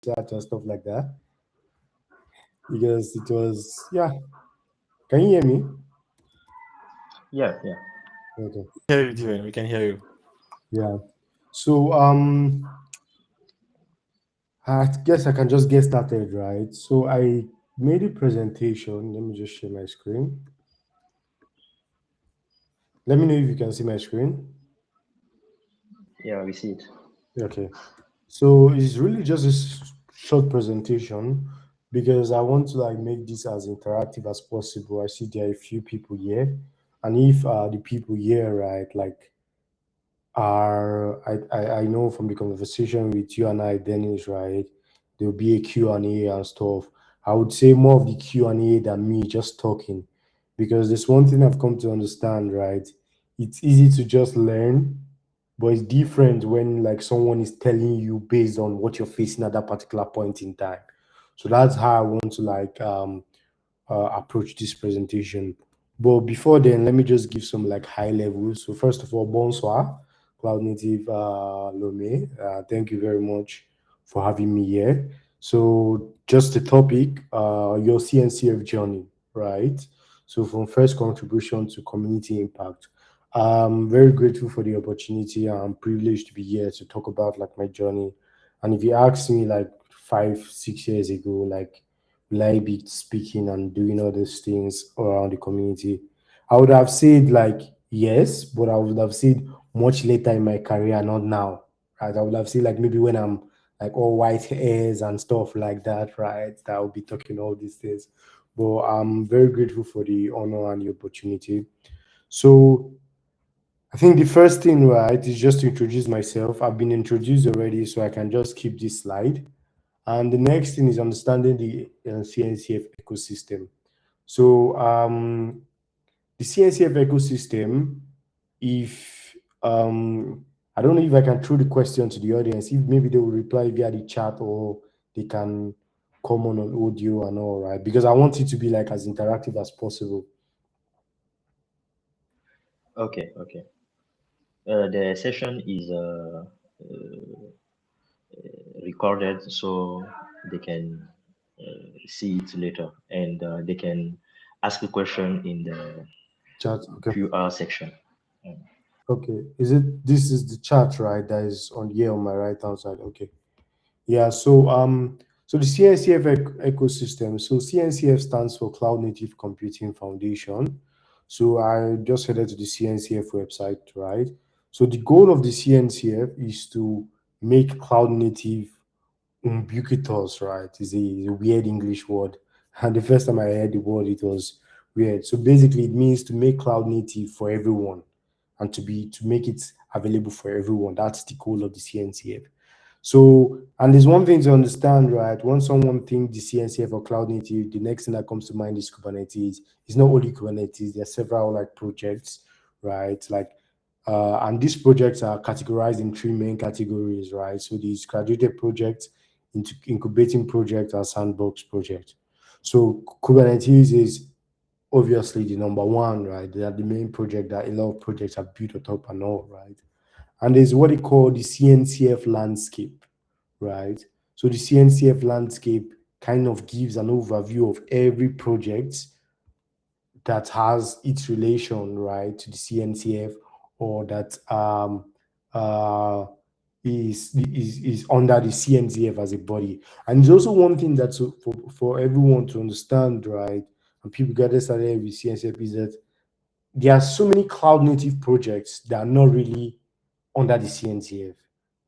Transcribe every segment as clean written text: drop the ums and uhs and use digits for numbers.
chat and stuff like that. Because it was, yeah. Can you hear me? Yeah, yeah. Okay. Hear you, Dylan. We can hear you. Yeah. So I guess I can just get started, right? So I made a presentation. Let me just share my screen. Let me know if you can see my screen. Yeah, we see it. Okay. So it's really just a short presentation because I want to like make this as interactive as possible. I see there are a few people here, and if the people here, right, like are I know from the conversation with you and I, Dennis, right, there'll be a Q&A and stuff. I would say more of the Q&A than me just talking, because there's one thing I've come to understand, right? It's easy to just learn, but it's different when like someone is telling you based on what you're facing at that particular point in time. So that's how I want to like approach this presentation. But before then, let me just give some like high levels. So first of all, bonsoir, Cloud Native Lome. Thank you very much for having me here. So just the topic, your CNCF journey, right? So from first contribution to community impact. I'm very grateful for the opportunity. I'm privileged to be here to talk about like my journey. And if you asked me like 5, 6 years ago, like will I be speaking and doing all these things around the community? I would have said like yes, but I would have said much later in my career, not now. Right? I would have said like maybe when I'm like all white hairs and stuff like that, right? That I'll be talking all these things. But I'm very grateful for the honor and the opportunity. So I think the first thing, right, is just to introduce myself. I've been introduced already, so I can just keep this slide. And the next thing is understanding the CNCF ecosystem. So the CNCF ecosystem, if I don't know if I can throw the question to the audience, if maybe they will reply via the chat or they can come on audio and all, right? Because I want it to be like as interactive as possible. Okay, okay. The session is recorded, so they can see it later, and they can ask a question in the Chat, okay. QR section. Okay. This is the chat, right? That is on here on my right hand side. Okay. Yeah, so the CNCF ecosystem. So CNCF stands for Cloud Native Computing Foundation. So I just headed to the CNCF website, right? So the goal of the CNCF is to make cloud native ubiquitous, right? Is a weird English word. And the first time I heard the word, it was weird. So basically, it means to make cloud native for everyone and to make it available for everyone. That's the goal of the CNCF. So, and there's one thing to understand, right? When someone thinks the CNCF or cloud native, the next thing that comes to mind is Kubernetes. It's not only Kubernetes, there are several like projects, right? Like, and these projects are categorized in three main categories, right? So these graduated projects, incubating project, and sandbox project. So Kubernetes is obviously the number one, right? They are the main project that a lot of projects are built on top and all, right? And there's what they call the CNCF landscape, right? So the CNCF landscape kind of gives an overview of every project that has its relation, right, to the CNCF or that uh, is under the CNCF as a body. And there's also one thing that's for everyone to understand, right, and people get started with CNCF is that there are so many cloud native projects that are not really under the CNCF,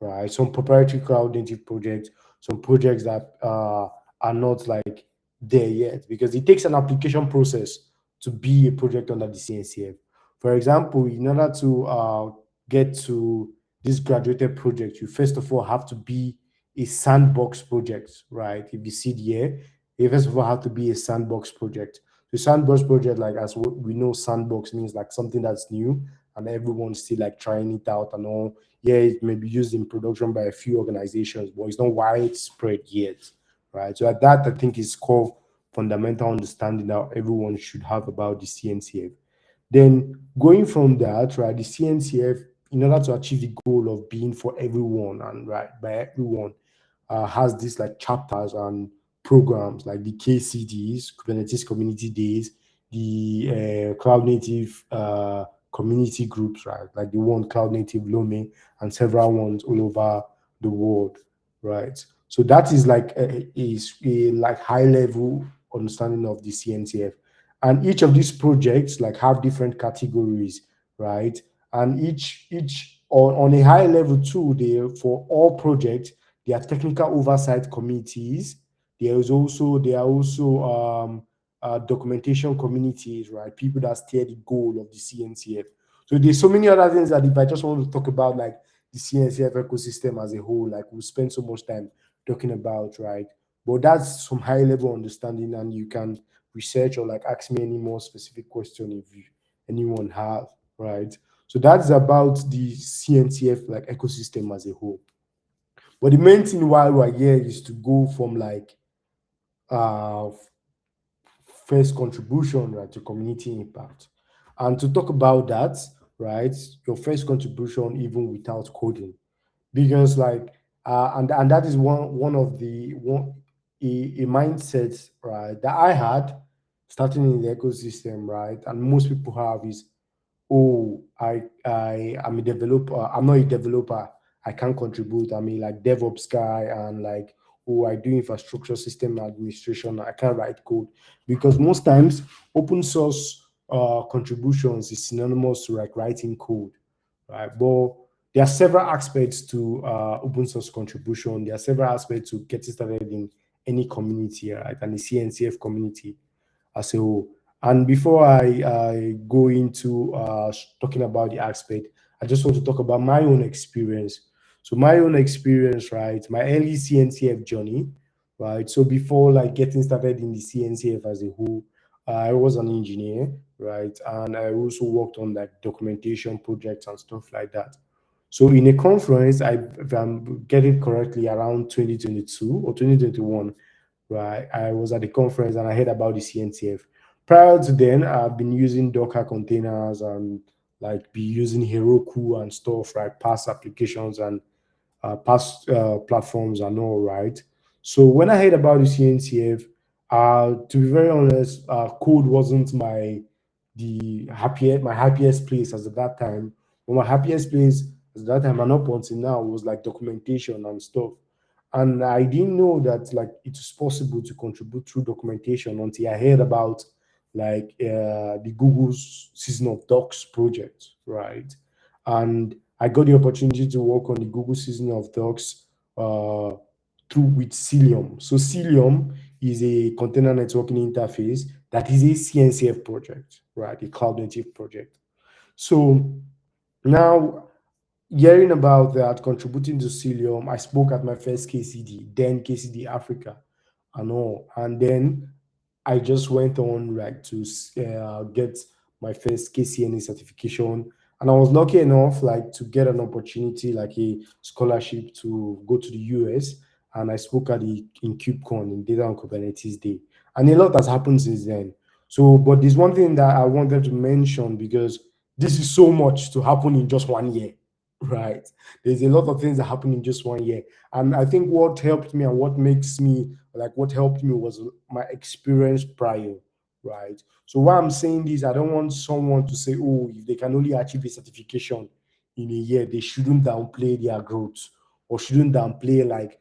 right? Some proprietary cloud native projects, some projects that are not like there yet because it takes an application process to be a project under the CNCF. For example, in order to get to this graduated project, you first of all have to be a sandbox project, right? If you see it here, you first of all have to be a sandbox project. The sandbox project, like as we know, sandbox means like something that's new and everyone's still like trying it out and all. Yeah, it may be used in production by a few organizations, but it's not widespread yet, right? So at that, I think is core fundamental understanding that everyone should have about the CNCF. Then going from that, right, the CNCF, in order to achieve the goal of being for everyone and right by everyone, has this like chapters and programs like the KCDs, Kubernetes Community Days, the Cloud Native community groups, right? Like the one Cloud Native Lome and several ones all over the world, right? So that is like a like high level understanding of the CNCF, and each of these projects like have different categories, right? And each on a high level too, they for all projects there are technical oversight committees. There are also documentation communities, right? People that steer the goal of the CNCF. So there's so many other things that if I just want to talk about like the CNCF ecosystem as a whole, like we'll spend so much time talking about, right? But that's some high level understanding, and you can research or like ask me any more specific question if anyone have, right? So that's about the CNCF like ecosystem as a whole. But the main thing why we're here is to go from like uh first contribution, right, to community impact. And to talk about that, right, your first contribution even without coding. Because like and that is one of the one a mindset, right, that I had starting in the ecosystem, right, and most people have is, oh, I am a developer. I'm not a developer. I can't contribute. I'm a like DevOps guy, and like, oh, I do infrastructure system administration. I can't write code, because most times open source contributions is synonymous to like writing code, right? But there are several aspects to open source contribution. There are several aspects to getting started in any community, right? And the CNCF community as a whole. And before I go into talking about the aspect, I just want to talk about my own experience. So my own experience, right? My early CNCF journey, right? So before like getting started in the CNCF as a whole, I was an engineer, right? And I also worked on like documentation projects and stuff like that. So in a conference, if I'm getting correctly, around 2022 or 2021, right? I was at the conference and I heard about the CNCF. Prior to then, I've been using Docker containers and like be using Heroku and stuff, right? Past applications and past platforms and all, right? So when I heard about the CNCF, to be very honest, code wasn't my happiest place as at that time. But my happiest place at that time and up until now was like documentation and stuff. And I didn't know that like it was possible to contribute through documentation until I heard about like the Google's Season of Docs project, right? And I got the opportunity to work on the Google Season of Docs uh, through with Cilium. So Cilium is a container networking interface that is a CNCF project, right? A cloud native project. So now, hearing about that, contributing to Cilium, I spoke at my first KCD, then KCD Africa, and all. And then I just went on like to get my first KCNA certification, and I was lucky enough like to get an opportunity, like a scholarship to go to the US, and I spoke at the in KubeCon in Data on Kubernetes Day, and a lot has happened since then. So, but there's one thing that I wanted to mention because this is so much to happen in just 1 year, right? There's a lot of things that happen in just 1 year, and I think what helped me and what makes me like what helped me was my experience prior, right? So why I'm saying this, I don't want someone to say, oh, if they can only achieve a certification in a year, they shouldn't downplay their growth or shouldn't downplay like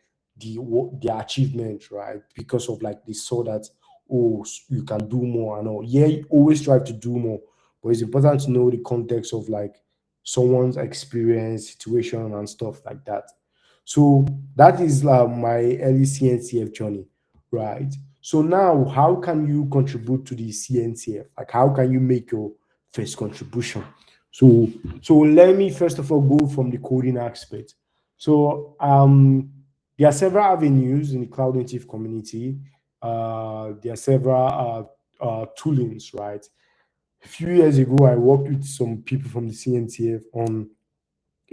their achievement, right? Because of like they saw that, oh, you can do more and all. Yeah, you always strive to do more, but it's important to know the context of like someone's experience, situation, and stuff like that. So that is my early CNCF journey, right? So now, how can you contribute to the CNCF? Like, how can you make your first contribution? So, so let me first of all go from the coding aspect. So, there are several avenues in the cloud native community. There are several toolings, right? A few years ago, I worked with some people from the CNCF on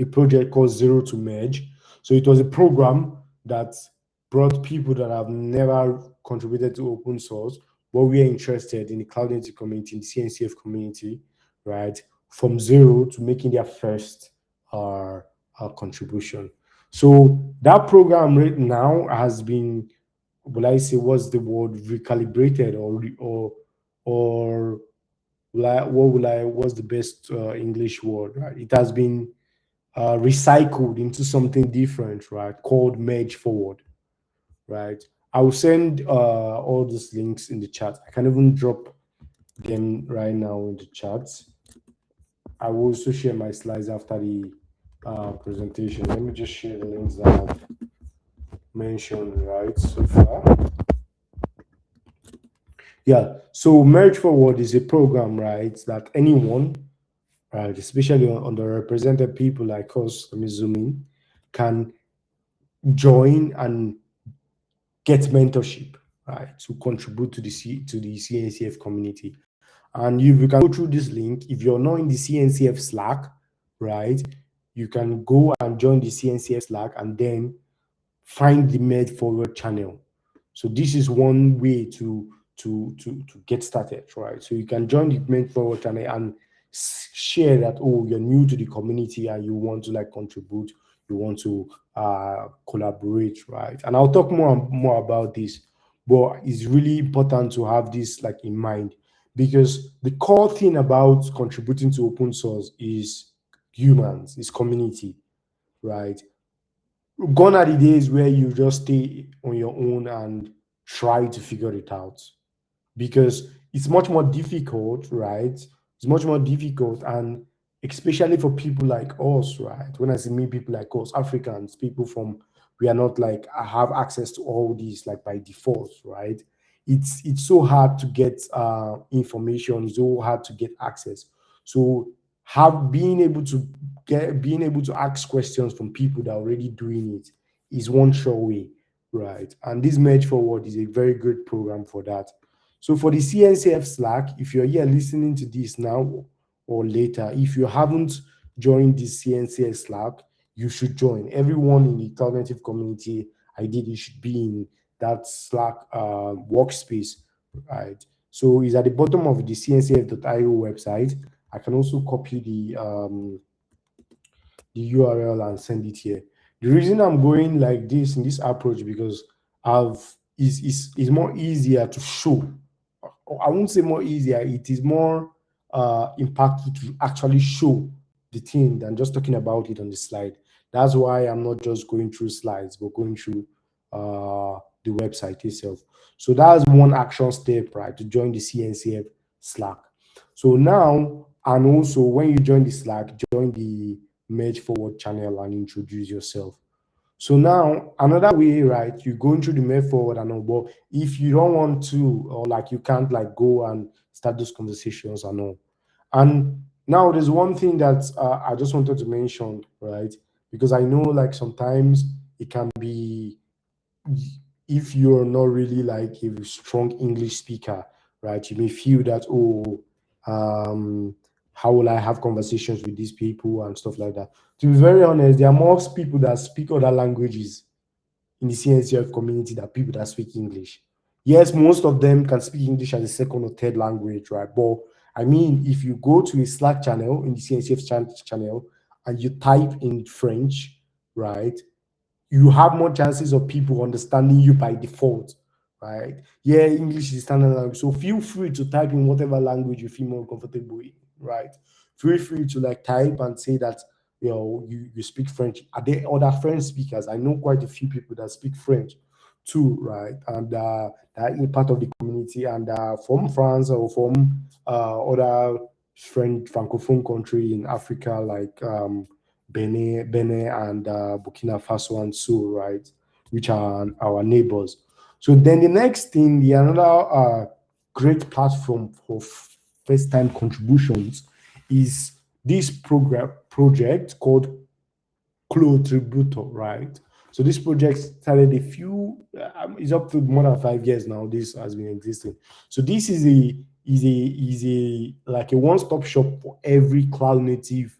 a project called Zero to Merge. So it was a program that brought people that have never contributed to open source, but we are interested in the cloud native community, in the CNCF community, right, from zero to making their first contribution. So that program right now has been, will I say, what's the word, recalibrated, or what's the best English word, right? It has been recycled into something different, right? Called Merge Forward, right? I will send all these links in the chat. I can even drop them right now in the chat. I will also share my slides after the presentation. Let me just share the links that I've mentioned right so far. Yeah, so Merge Forward is a program, right, that anyone, right, especially underrepresented people like us, let me zoom in, can join and get mentorship, right, to contribute to the CNCF community. And you can go through this link. If you're not in the CNCF Slack, right, you can go and join the CNCF Slack and then find the Merge Forward channel. So this is one way to get started, right? So you can join the Merge Forward channel and share that, oh, you're new to the community and you want to like contribute, you want to collaborate, right? And I'll talk more about this, but it's really important to have this like in mind, because the core thing about contributing to open source is humans, is community, right? Gone are the days where you just stay on your own and try to figure it out, because it's much more difficult, right? It's much more difficult, and especially for people like us, right? When I say me, people like us, Africans, people from, we are not like have access to all these like by default, right? It's so hard to get information, it's so hard to get access. So have being able to ask questions from people that are already doing it is one sure way, right? And this Merge Forward is a very good program for that. So for the CNCF Slack, if you're here listening to this now or later, if you haven't joined the CNCF Slack, you should join. Everyone in the cognitive community, ideally, should be in that Slack workspace, right? So it's at the bottom of the cncf.io website. I can also copy the URL and send it here. The reason I'm going like this in this approach, because I've is more easier to show. I won't say more easier, it is more impactful to actually show the thing than just talking about it on the slide. That's why I'm not just going through slides, but going through the website itself. So that's one action step, right, to join the CNCF Slack. So now, and also when you join the Slack, join the Merge Forward channel and introduce yourself. So now another way, right, you're going through the Merge Forward and all, but if you don't want to, or like you can't like go and start those conversations and all. And now there's one thing that I just wanted to mention, right, because I know like sometimes it can be, if you're not really like a strong English speaker, right, you may feel that, oh, how will I have conversations with these people and stuff like that. To be very honest, there are most people that speak other languages in the CNCF community than people that speak English. Yes, most of them can speak English as a second or third language, right? But I mean, if you go to a Slack channel in the CNCF channel and you type in French, right, you have more chances of people understanding you by default, right? Yeah, English is standard language, so feel free to type in whatever language you feel more comfortable in, right? Feel free to like type and say that you speak French. Are there other French speakers? I know quite a few people that speak French too, right? And that are part of the community and from France or from other French francophone country in Africa, like Benin and Burkina Faso and so, right, which are our neighbors. So then the next thing, the another great platform for first-time contributions is this project called Contributor, right? So this project started a few, it's up to more than 5 years now. This has been existing. So this is a like a one-stop shop for every cloud native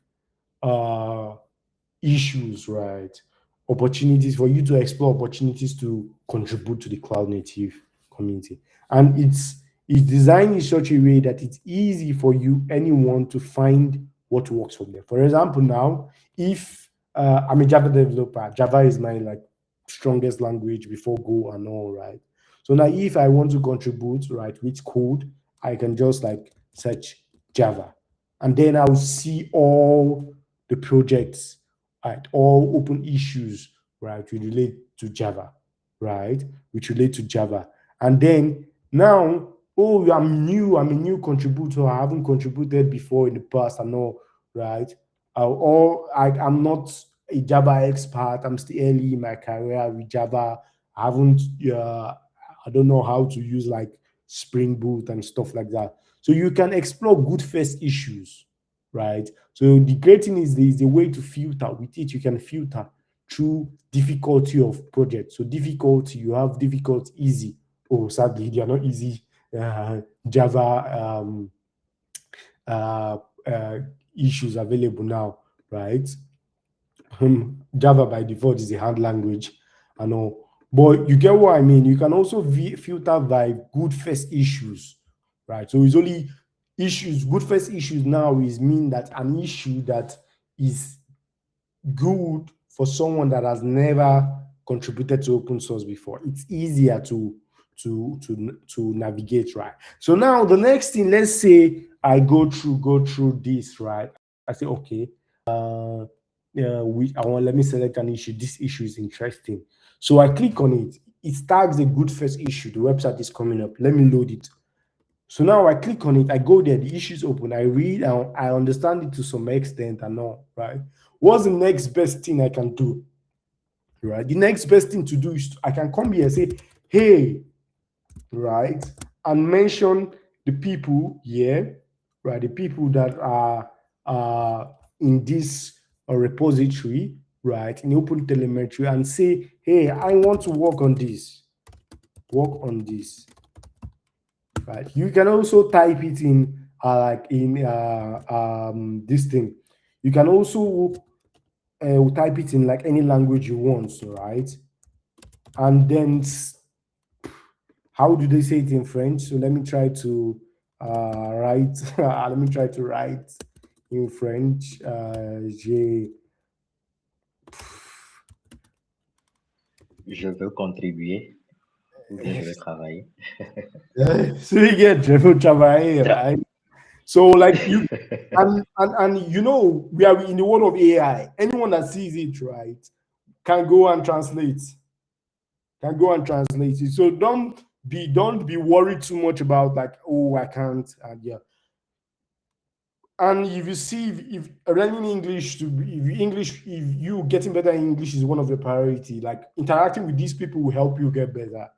issues, right? Opportunities for you to explore, opportunities to contribute to the cloud native community. And it's designed in such a way that it's easy for you, anyone, to find what works for them. For example, now, if I'm a Java developer. Java is my like strongest language before Go and all, right? So now if I want to contribute, right, with code, I can just like search Java. And then I'll see all the projects, right, all open issues, right, which relate to Java, right, which relate to Java. And then now, oh, I'm a new contributor. I haven't contributed before in the past and all, right? I'm not a Java expert. I'm still early in my career with Java. I haven't, I don't know how to use like Spring Boot and stuff like that. So you can explore good first issues, right? So the great thing is there is a way to filter with it. You can filter through difficulty of project. So difficulty, you have difficult, easy. Oh, sadly, they are not easy. Java uh, uh, issues available now, right? Java by default is a hard language, I know, but you get what I mean. You can also filter by good first issues, right? So it's only issues. Good first issues now is mean that an issue that is good for someone that has never contributed to open source before. It's easier to navigate, right? So now the next thing, let's say I go through this, right? I say, okay, I want let me select an issue. This issue is interesting. So I click on it. It tags a good first issue. The website is coming up. Let me load it. So now I click on it, I go there, the issue is open, I read, I understand it to some extent and all, right? What's the next best thing I can do? Right? The next best thing to do is I can come here and say, hey, right, and mention the people here, right? The people that are in this repository, right, in open telemetry, and say, hey, I want to work on this, right? You can also type it in like in this thing. You can also type it in like any language you want, right? And then how do they say it in French? So let me try to write. Let me try to write in French. Je veux contribuer ou bien je veux travailler. So you get Jeff Travail, right? So like you and you know we are in the world of AI. Anyone that sees it, right, can go and translate. Can go and translate it. So don't be worried too much about like, oh, I can't, and yeah. And if you see if learning English if you getting better in English is one of the priority, like interacting with these people will help you get better.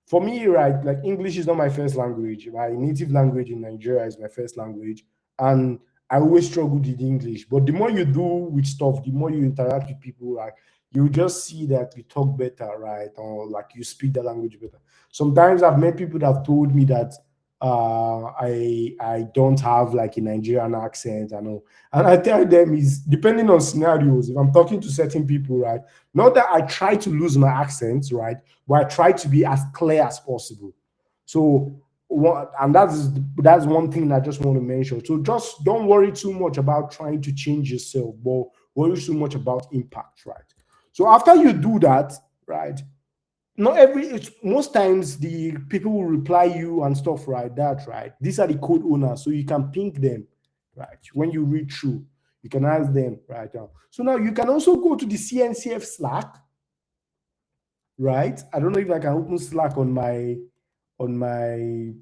For me, right, like English is not my first language. My native language in Nigeria is my first language, and I always struggled with English. But the more you do with stuff, the more you interact with people, like you just see that you talk better, right, or like you speak the language better. Sometimes I've met people that have told me that I don't have like a Nigerian accent, I know, and I tell them is depending on scenarios. If I'm talking to certain people, right, not that I try to lose my accent, right, but I try to be as clear as possible. So and that's one thing I just want to mention. So just don't worry too much about trying to change yourself, but worry too much about impact, right? So after you do that, right, not most times the people will reply you and stuff like that, right? These are the code owners, so you can ping them, right? When you read through, you can ask them right now. So now you can also go to the CNCF Slack, right? I don't know if I can open Slack on my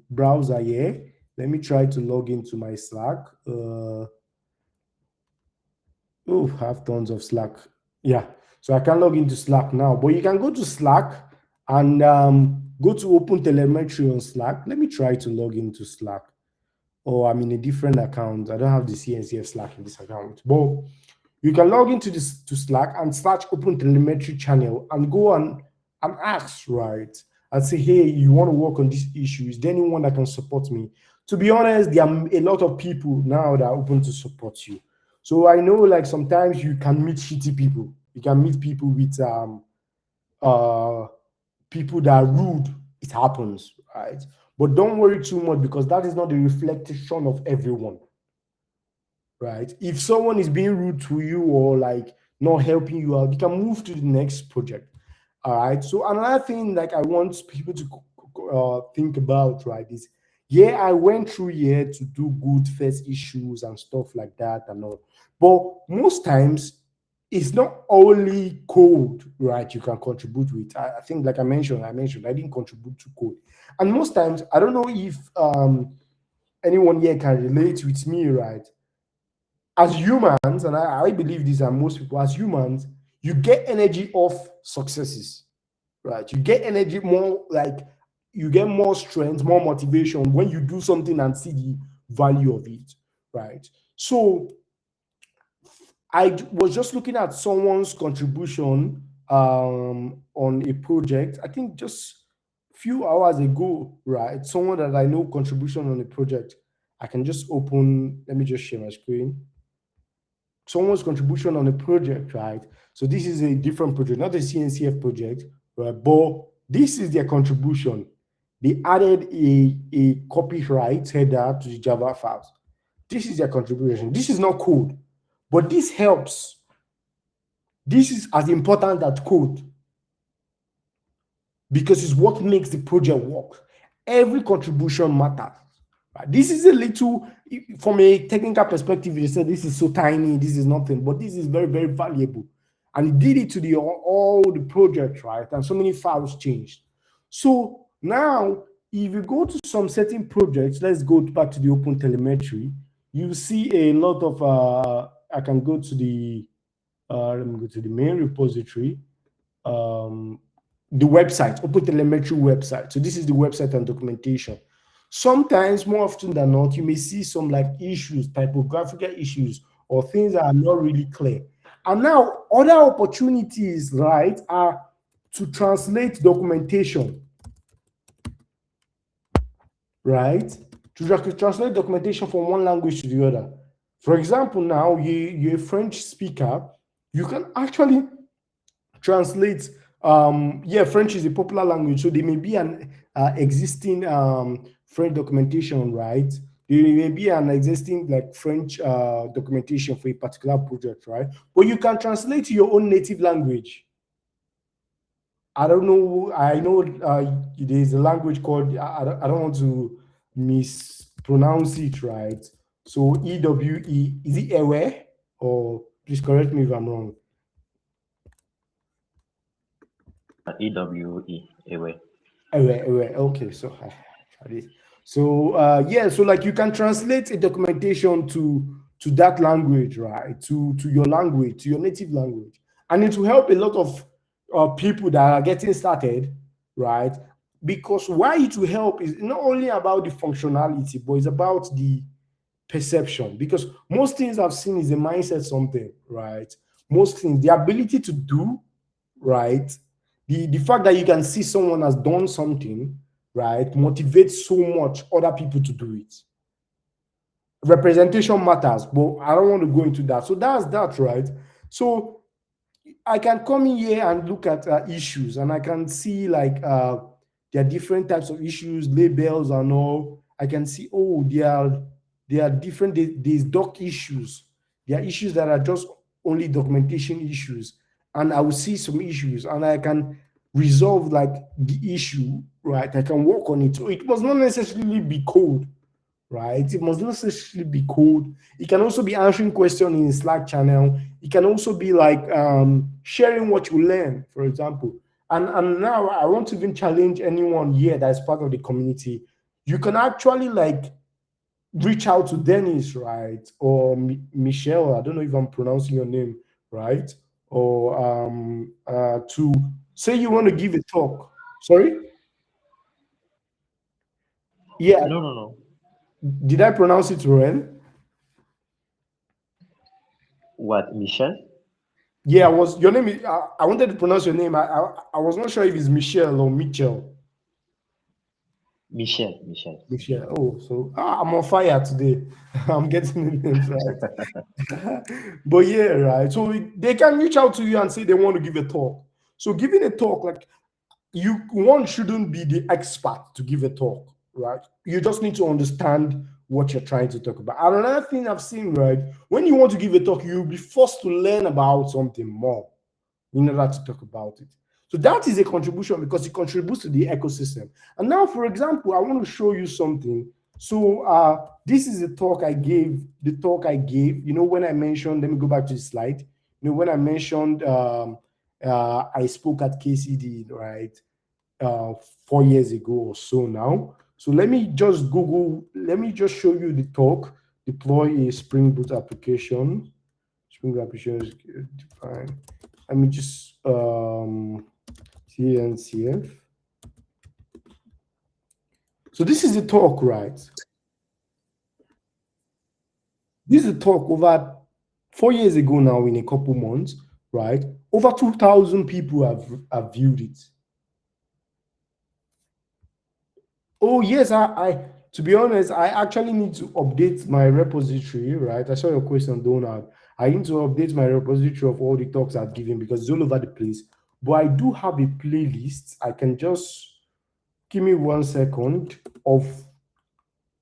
browser here. Let me try to log into my Slack. I have tons of Slack. Yeah, so I can log into Slack now, but you can go to Slack and go to open telemetry on Slack. Let me try to log into Slack. Oh, I'm in a different account. I don't have the CNCF Slack in this account, but you can log into this to Slack and search open telemetry channel and go and ask, right? And say, hey, you want to work on this issue? Is there anyone that can support me? To be honest, there are a lot of people now that are open to support you. So I know like sometimes you can meet shitty people. You can meet people with people that are rude. It happens, right? But don't worry too much because that is not the reflection of everyone, right? If someone is being rude to you or like not helping you out, you can move to the next project. All right. So another thing like I want people to think about, right, is yeah, I went through here to do good first issues and stuff like that and all. But most times it's not only code, right, you can contribute with. I think like I mentioned, I didn't contribute to code. And most times, I don't know if anyone here can relate with me, right? As humans, and I believe these are most people, as humans, you get energy off successes, right? You get energy more, like you get more strength, more motivation when you do something and see the value of it, right? So I was just looking at someone's contribution on a project, I think just a few hours ago, right? Someone that I know contribution on a project. I can just open, let me just share my screen. Someone's contribution on a project, right? So this is a different project, not a CNCF project, right? But this is their contribution. They added a copyright header to the Java files. This is their contribution. This is not code, but this helps. This is as important as code because it's what makes the project work. Every contribution matters. Right? This is a little, from a technical perspective, you said this is so tiny, this is nothing, but this is very, very valuable. And it did it to all the projects, right? And so many files changed. So now, if you go to some certain projects, let's go back to the open telemetry, you see a lot of, I can go to the, let me go to the main repository, the website, open telemetry website. So this is the website and documentation. Sometimes, more often than not, you may see some like issues, typographical issues, or things that are not really clear. And now other opportunities, right, are to translate documentation, right? To translate documentation from one language to the other. For example, now you're a French speaker, you can actually translate. French is a popular language, so there may be an existing French documentation, right? There may be an existing like French documentation for a particular project, right? But you can translate to your own native language. I don't know. I know there's a language called, I don't want to mispronounce it, right? So EWE, is it Ewe? Or please correct me if I'm wrong. EWE, Ewe. Okay, so so like you can translate a documentation to that language, right? To your language, to your native language, and it will help a lot of people that are getting started, right? Because why it will help is not only about the functionality, but it's about the perception. Because most things I've seen is a mindset something, right? Most things, the ability to do, right? The fact that you can see someone has done something, right, motivates so much other people to do it. Representation matters, but I don't want to go into that. So that's that, right? So I can come in here and look at issues, and I can see like there are different types of issues, labels and all. I can see, oh, there are different, there's doc issues. There are issues that are just only documentation issues. And I will see some issues and I can resolve like the issue, right? I can work on it. So it must not necessarily be code, right? It must not necessarily be code. It can also be answering questions in Slack channel. It can also be like sharing what you learn, for example. And now I want to even challenge anyone here that is part of the community. You can actually like reach out to Dennis, right? Or Michelle, I don't know if I'm pronouncing your name right. Or to say you want to give a talk. Sorry? Yeah. No. Did I pronounce it well? What, Michel? Yeah, your name is, I wanted to pronounce your name. I was not sure if it's Michelle or Mitchell. Michel. Oh, so I'm on fire today. I'm getting the names right. But yeah, right. So they can reach out to you and say they want to give a talk. So giving a talk, like one shouldn't be the expert to give a talk, right? You just need to understand what you're trying to talk about. And another thing I've seen, right, when you want to give a talk, you'll be forced to learn about something more in order to talk about it. So that is a contribution because it contributes to the ecosystem. And now, for example, I want to show you something. So this is the talk I gave, when I mentioned, let me go back to the slide. When I mentioned I spoke at KCD, right, 4 years ago or so now. So let me just show you the talk, deploy a Spring Boot application. Spring Boot application is defined. Let me just CNCF. So this is the talk, right? This is the talk over 4 years ago now, in a couple months, right? Over 2,000 people have viewed it. Oh yes, I to be honest, I actually need to update my repository, right? I saw your question, Donald. I need to update my repository of all the talks I've given because it's all over the place. But I do have a playlist. I can just give me 1 second of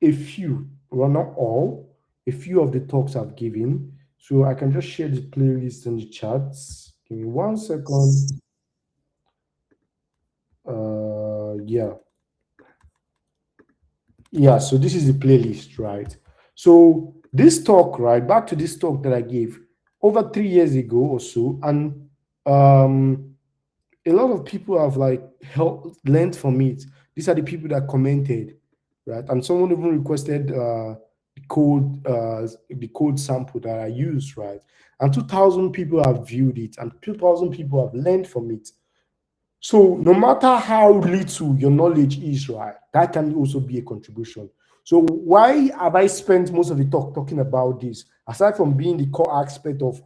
a few, well, not all, a few of the talks I've given. So I can just share the playlist in the chats. Give me 1 second. Yeah, so this is the playlist, right? So this talk, right, back to this talk that I gave over 3 years ago or so, and a lot of people have learned from it. These are the people that commented, right? And someone even requested the code sample that I used, right? And 2,000 people have viewed it, and 2,000 people have learned from it. So no matter how little your knowledge is, right, that can also be a contribution. So why have I spent most of the talk talking about this? Aside from being the core aspect of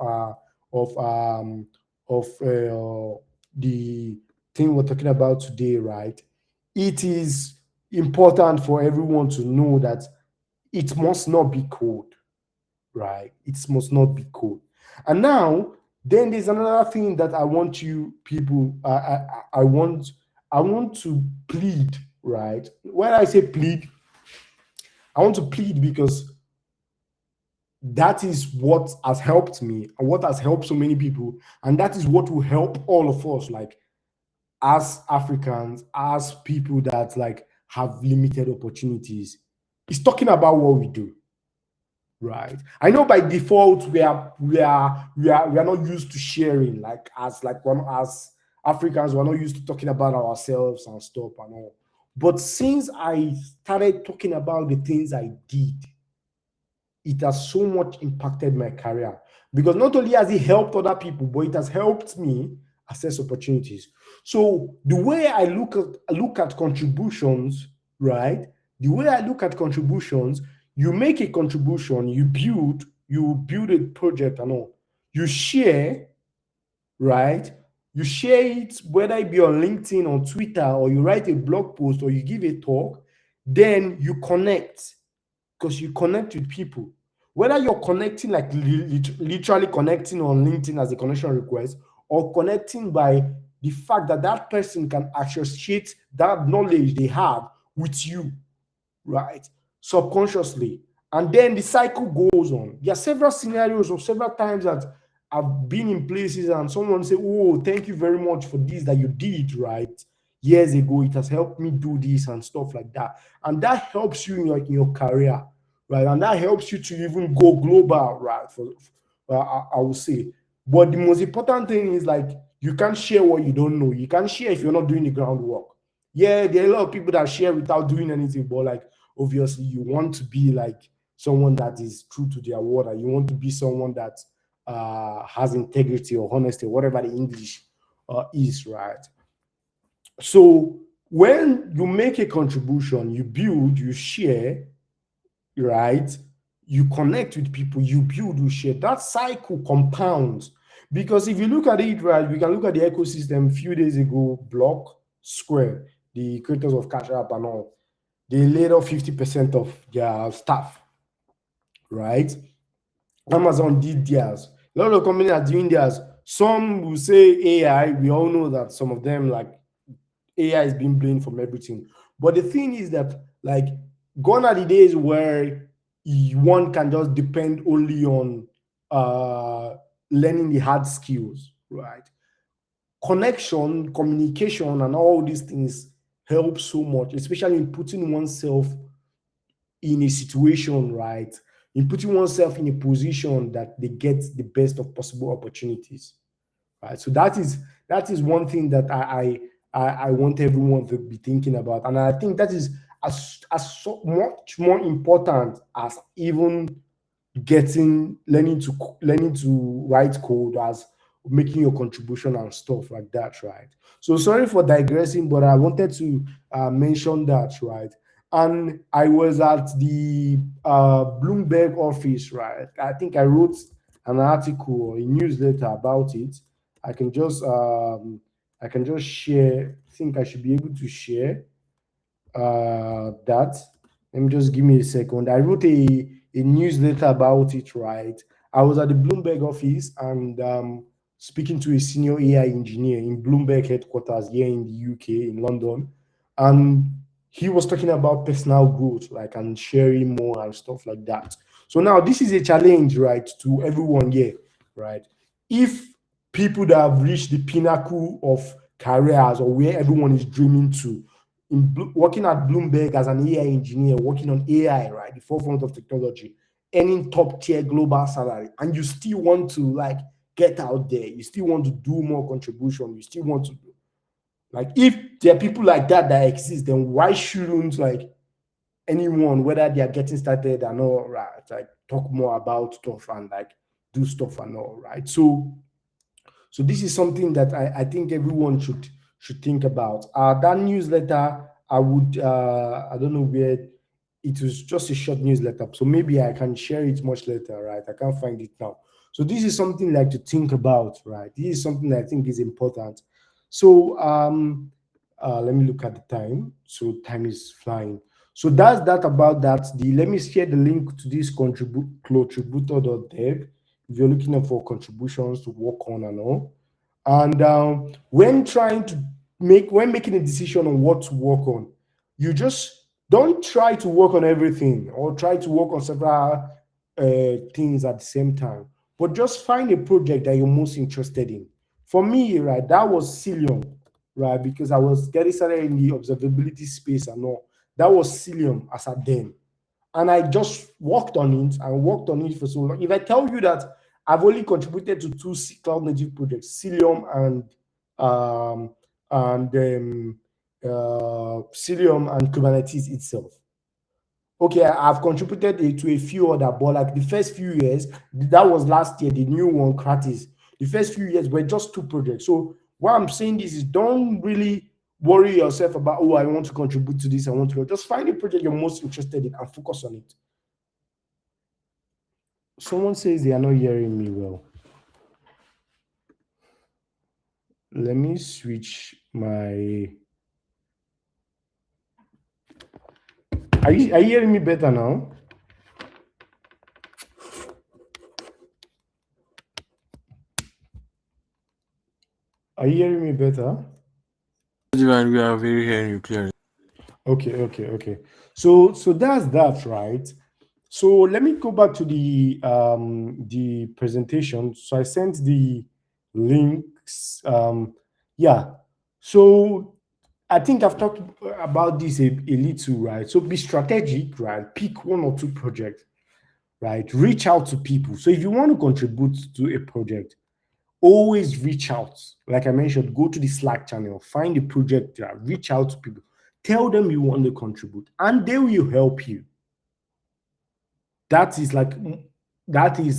the thing we're talking about today, right? It is important for everyone to know that it must not be code, right? It must not be code. And now, then there's another thing that I want you people, I want to plead, right? When I say plead, I want to plead because that is what has helped me and what has helped so many people. And that is what will help all of us, like as Africans, as people that have limited opportunities. It's talking about what we do. Right. I know by default we are not used to sharing, as Africans, we're not used to talking about ourselves and stuff and all. But since I started talking about the things I did, it has so much impacted my career. Because not only has it helped other people, but it has helped me access opportunities. So the way I look at contributions, right? The way I look at contributions, you make a contribution, you build a project and all. You share, right? You share it, whether it be on LinkedIn, on Twitter, or you write a blog post, or you give a talk, then you connect, because you connect with people. Whether you're connecting, literally connecting on LinkedIn as a connection request, or connecting by the fact that that person can associate that knowledge they have with you, right? Subconsciously. And then the cycle goes on. There are several scenarios or several times that I've been in places and someone say, oh, thank you very much for this that you did, right? Years ago, it has helped me do this and stuff like that. And that helps you in your career, right? And that helps you to even go global, right? I would say. But the most important thing is you can't share what you don't know. You can't share if you're not doing the groundwork. Yeah, there are a lot of people that share without doing anything, but obviously you want to be someone that is true to their word, and you want to be someone that has integrity or honesty, whatever the English is, right? So when you make a contribution, you build, you share, right? You connect with people, you build, you share. That cycle compounds. Because if you look at it, right, we can look at the ecosystem. A few days ago, Block, Square, the creators of Cash App and all, they laid off 50% of their staff, right? Amazon did theirs. A lot of companies are doing theirs. Some will say AI. We all know that some of them, AI is being blamed from everything. But the thing is that, gone are the days where one can just depend only on learning the hard skills, right? Connection, communication, and all these things help so much, especially in putting oneself in a situation, right? In putting oneself in a position that they get the best of possible opportunities, right? So that is one thing that I want everyone to be thinking about, and I think that is as so much more important as even learning to write code, as making your contribution and stuff like that, right? So sorry for digressing, but I wanted to mention that, right? And I was at the Bloomberg office, right? I think I wrote an article or a newsletter about it. I can just share. I think I should be able to share that. Let me just give me a second. I wrote a newsletter about it, right? I was at the Bloomberg office and speaking to a senior AI engineer in Bloomberg headquarters here in the UK, in London. And he was talking about personal growth, like, and sharing more and stuff like that. So now this is a challenge, right, to everyone here, right? If people that have reached the pinnacle of careers or where everyone is dreaming to, working at Bloomberg as an AI engineer, working on AI, right, the forefront of technology, earning top tier global salary, and you still want to like get out there, you still want to do more contribution, you still want to do, like, if there are people like that that exist, then why shouldn't like anyone, whether they are getting started and all, right, like talk more about stuff and like do stuff and all, right? So this is something that I think everyone should think about. That newsletter, I don't know where it was, just a short newsletter. So maybe I can share it much later, right? I can't find it now. So this is something like to think about, right? This is something I think is important. So let me look at the time. So time is flying. So that's that about that. Let me share the link to this contributor.dev if you're looking for contributions to work on and all. And when making a decision on what to work on, you just don't try to work on everything or try to work on several things at the same time, but just find a project that you're most interested in. For me, right, that was Cilium, right, because I was getting started in the observability space and all. That was Cilium as at then. And I just worked on it and worked on it for so long. If I tell you that I've only contributed to two cloud native projects, Cilium Cilium and Kubernetes itself. Okay, I've contributed to a few other, but like the first few years, that was last year, the new one, Kratis. The first few years were just two projects. So what I'm saying this is, don't really worry yourself about, oh, I want to contribute to this, I want to just find a project you're most interested in and focus on it. Someone says they are not hearing me well. Let me switch my. Are you hearing me better now? Are you hearing me better? We are very hearing you clearly. Okay. So that's that, right? So let me go back to the presentation. So I sent the links. Yeah. So I think I've talked about this a little, right? So be strategic, right? Pick one or two projects, right? Reach out to people. So if you want to contribute to a project, always reach out. Like I mentioned, go to the Slack channel, find a project, reach out to people, tell them you want to contribute, and they will help you. That is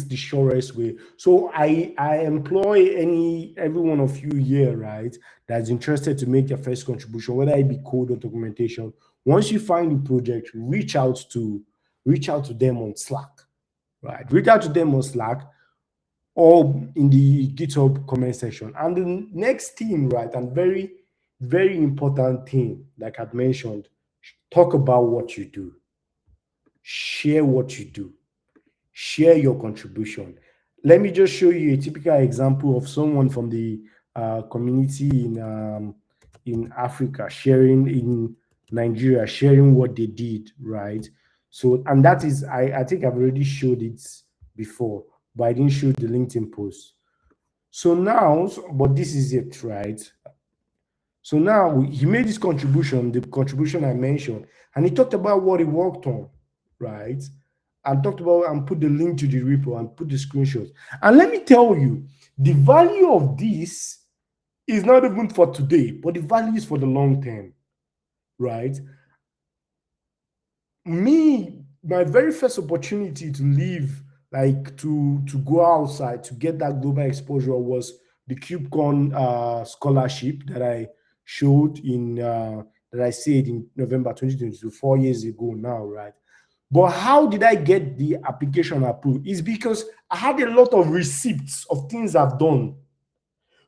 the surest way. So I employ every one of you here, right, that's interested to make your first contribution, whether it be code or documentation. Once you find the project, reach out to them on Slack, right? Reach out to them on Slack or in the GitHub comment section. And the next thing, right, and very, very important thing, like I've mentioned, talk about what you do. Share what you do. Share your contribution. Let me just show you a typical example of someone from the community in Africa, sharing in Nigeria, sharing what they did, right? So, and that is, I think I've already showed it before, but I didn't show the LinkedIn post. So now, but this is it, right? So now he made this contribution, the contribution I mentioned, and he talked about what he worked on, right? And talked about and put the link to the repo and put the screenshots. And let me tell you, the value of this is not even for today, but the value is for the long term, right? My very first opportunity to leave, like to go outside to get that global exposure, was the KubeCon scholarship that I showed in that I said in November 2022, 4 years ago now, right? But how did I get the application approved? It's because I had a lot of receipts of things I've done.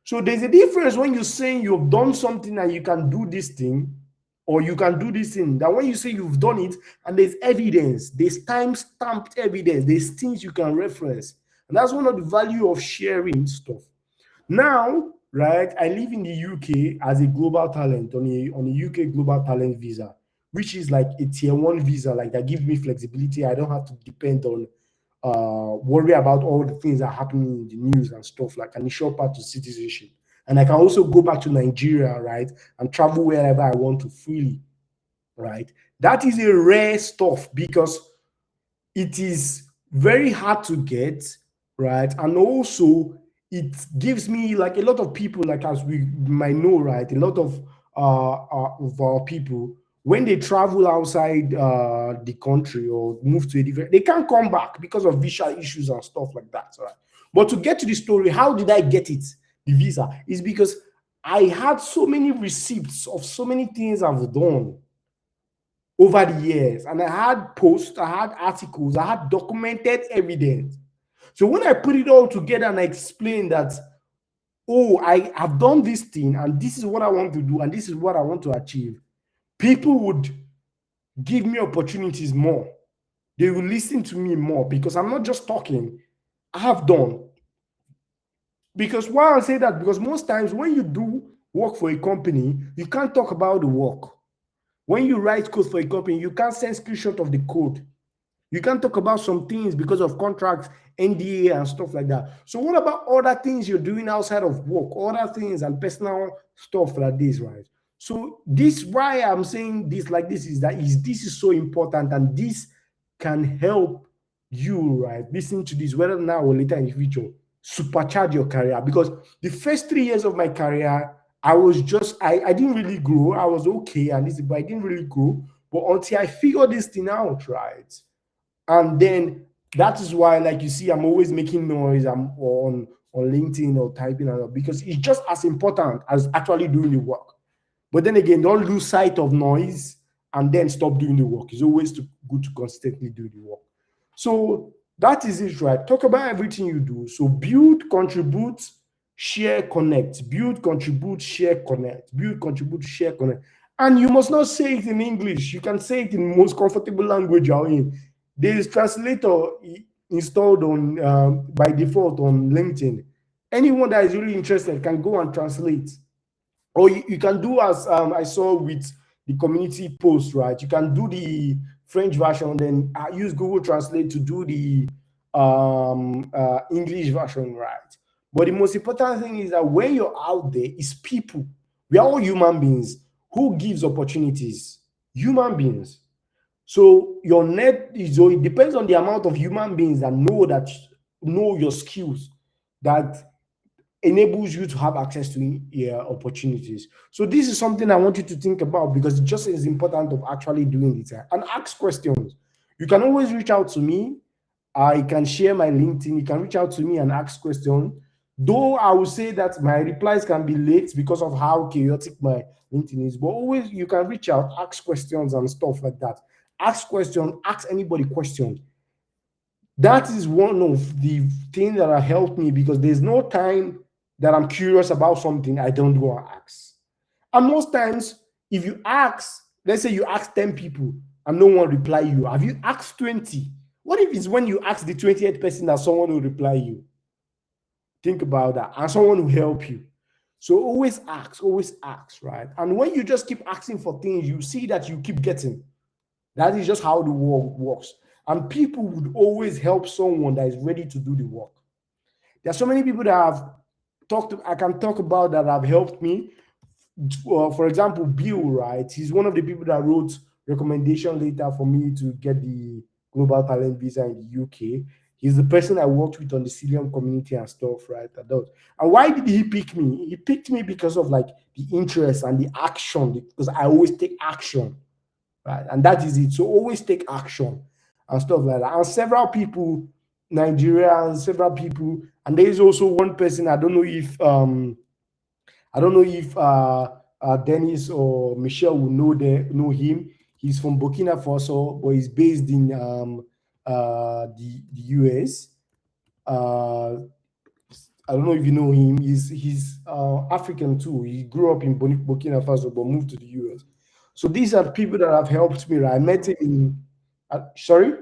So there's a difference when you're saying you've done something and you can do this thing, or you can do this thing, that when you say you've done it and there's evidence, there's time-stamped evidence, there's things you can reference. And that's one of the value of sharing stuff. Now, right, I live in the UK as a global talent on a UK global talent visa, which is like a tier 1 visa, like that gives me flexibility. I don't have to depend on worry about all the things that are happening in the news and stuff, like an short path to citizenship. And I can also go back to Nigeria, right, and travel wherever I want to freely, right? That is a rare stuff because it is very hard to get, right? And also it gives me, like, a lot of people, like, as we might know, right, a lot of our people, when they travel outside the country or move to a different, they can't come back because of visa issues and stuff like that, right? But to get to the story, how did I get it, the visa, is because I had so many receipts of so many things I've done over the years, and I had posts, I had articles, I had documented evidence. So when I put it all together and I explained that, oh, I have done this thing and this is what I want to do and this is what I want to achieve, people would give me opportunities more. They will listen to me more because I'm not just talking, I have done. Because why I say that, because most times when you do work for a company, you can't talk about the work. When you write code for a company, you can't send screenshot of the code. You can't talk about some things because of contracts, NDA and stuff like that. So what about other things you're doing outside of work, other things and personal stuff like this, right? So this, why I'm saying this like this, is that this is so important, and this can help you, right? Listen to this, whether now or later in the future, supercharge your career. Because the first 3 years of my career, I was just, I didn't really grow. I was okay, and this, but I didn't really grow. But until I figured this thing out, right? And then that is why, like, you see, I'm always making noise. I'm on LinkedIn or typing, because it's just as important as actually doing the work. But then again, don't lose sight of noise and then stop doing the work. It's always good to consistently do the work. So that is it, right? Talk about everything you do. So build, contribute, share, connect. Build, contribute, share, connect. Build, contribute, share, connect. And you must not say it in English. You can say it in the most comfortable language you're in. There is translator installed on by default on LinkedIn. Anyone that is really interested can go and translate. Or you can do as I saw with the community post, right? You can do the French version, then use Google Translate to do the English version, right? But the most important thing is that when you're out there, it's people. We are all human beings. Who gives opportunities? Human beings. So your net is, so it depends on the amount of human beings that know your skills, that enables you to have access to opportunities. So this is something I want you to think about, because it just is important of actually doing it, and ask questions. You can always reach out to me. I can share my LinkedIn. You can reach out to me and ask questions. Though I will say that my replies can be late because of how chaotic my LinkedIn is, but always you can reach out, ask questions and stuff like that. Ask questions, ask anybody questions. That is one of the things that have helped me, because there's no time that I'm curious about something I don't go and ask. And most times, if you ask, let's say you ask 10 people and no one reply you, have you asked 20? What if it's when you ask the 20th person that someone will reply you? Think about that, and someone will help you. So always ask, right? And when you just keep asking for things, you see that you keep getting. That is just how the world works. And people would always help someone that is ready to do the work. There are so many people that I can talk about that have helped me. For example, Bill, right? He's one of the people that wrote recommendation letter for me to get the global talent visa in the UK. He's the person I worked with on the Cillian community and stuff, right? And why did he pick me? He picked me because of like the interest and the action, because I always take action, right? And that is it. So always take action and stuff like that. And several people, Nigerians, several people, and there is also one person, I don't know if Dennis or Michelle will know him. He's from Burkina Faso, but he's based in the US. I don't know if you know him. He's African too. He grew up in Burkina Faso, but moved to the US. So these are people that have helped me. Right? I met him in. Sorry.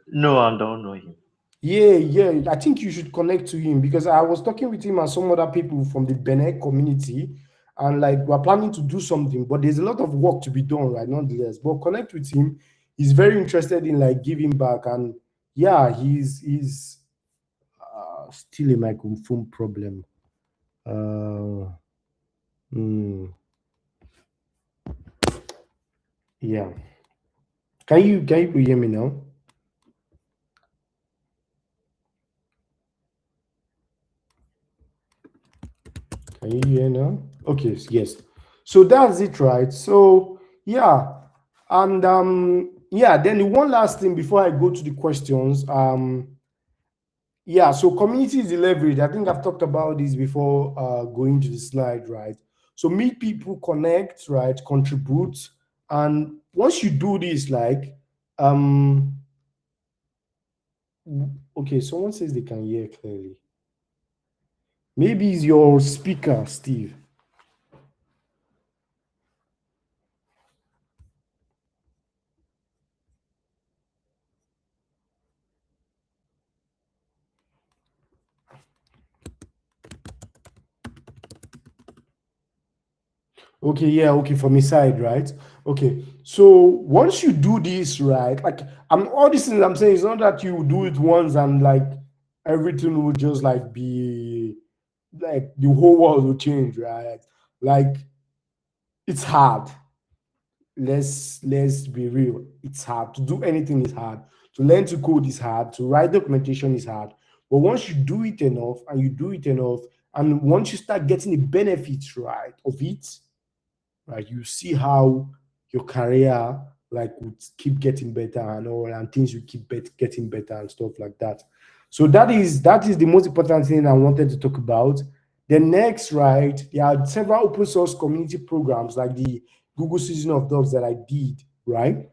No, I don't know him. Yeah. I think you should connect to him because I was talking with him and some other people from the Benin community, and like we're planning to do something, but there's a lot of work to be done, right? Nonetheless, but connect with him. He's very interested in like giving back, and yeah, he's still a microphone problem. Yeah. Can you hear me now? Can you hear now? Okay, yes. So that's it, right? So yeah, and yeah, then the one last thing before I go to the questions, yeah, so community is the leverage. I think I've talked about this before going to the slide, right? So meet people, connect, right, contribute, and once you do this, like okay, someone says they can hear clearly. Maybe it's your speaker, Steve. Okay, yeah, okay, from his side, right? Okay, so once you do this, right, like all these things I'm saying, it's not that you do it once and like everything will just like be like the whole world will change, right? Like it's hard. Let's be real. It's hard to do anything is hard. To learn to code is hard. To write documentation is hard. But once you do it enough, and once you start getting the benefits right of it, right, you see how your career like would keep getting better and all, and things will keep getting better and stuff like that. So that is the most important thing I wanted to talk about. The next, right, there are several open source community programs like the Google Season of Dogs that I did, right?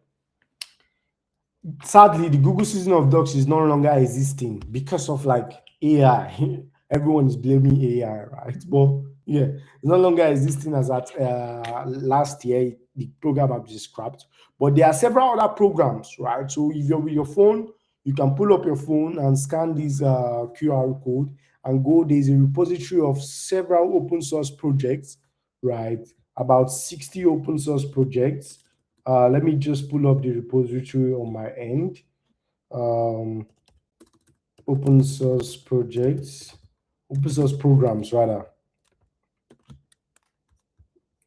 Sadly, the Google Season of Dogs is no longer existing because of like AI. Everyone is blaming AI, right? But yeah, it's no longer existing as at last year. The program has been scrapped. But there are several other programs, right? So if you're with your phone, you can pull up your phone and scan this QR code and go. There's a repository of several open source projects, right? About 60 open source projects. Let me just pull up the repository on my end. Open source projects, open source programs rather.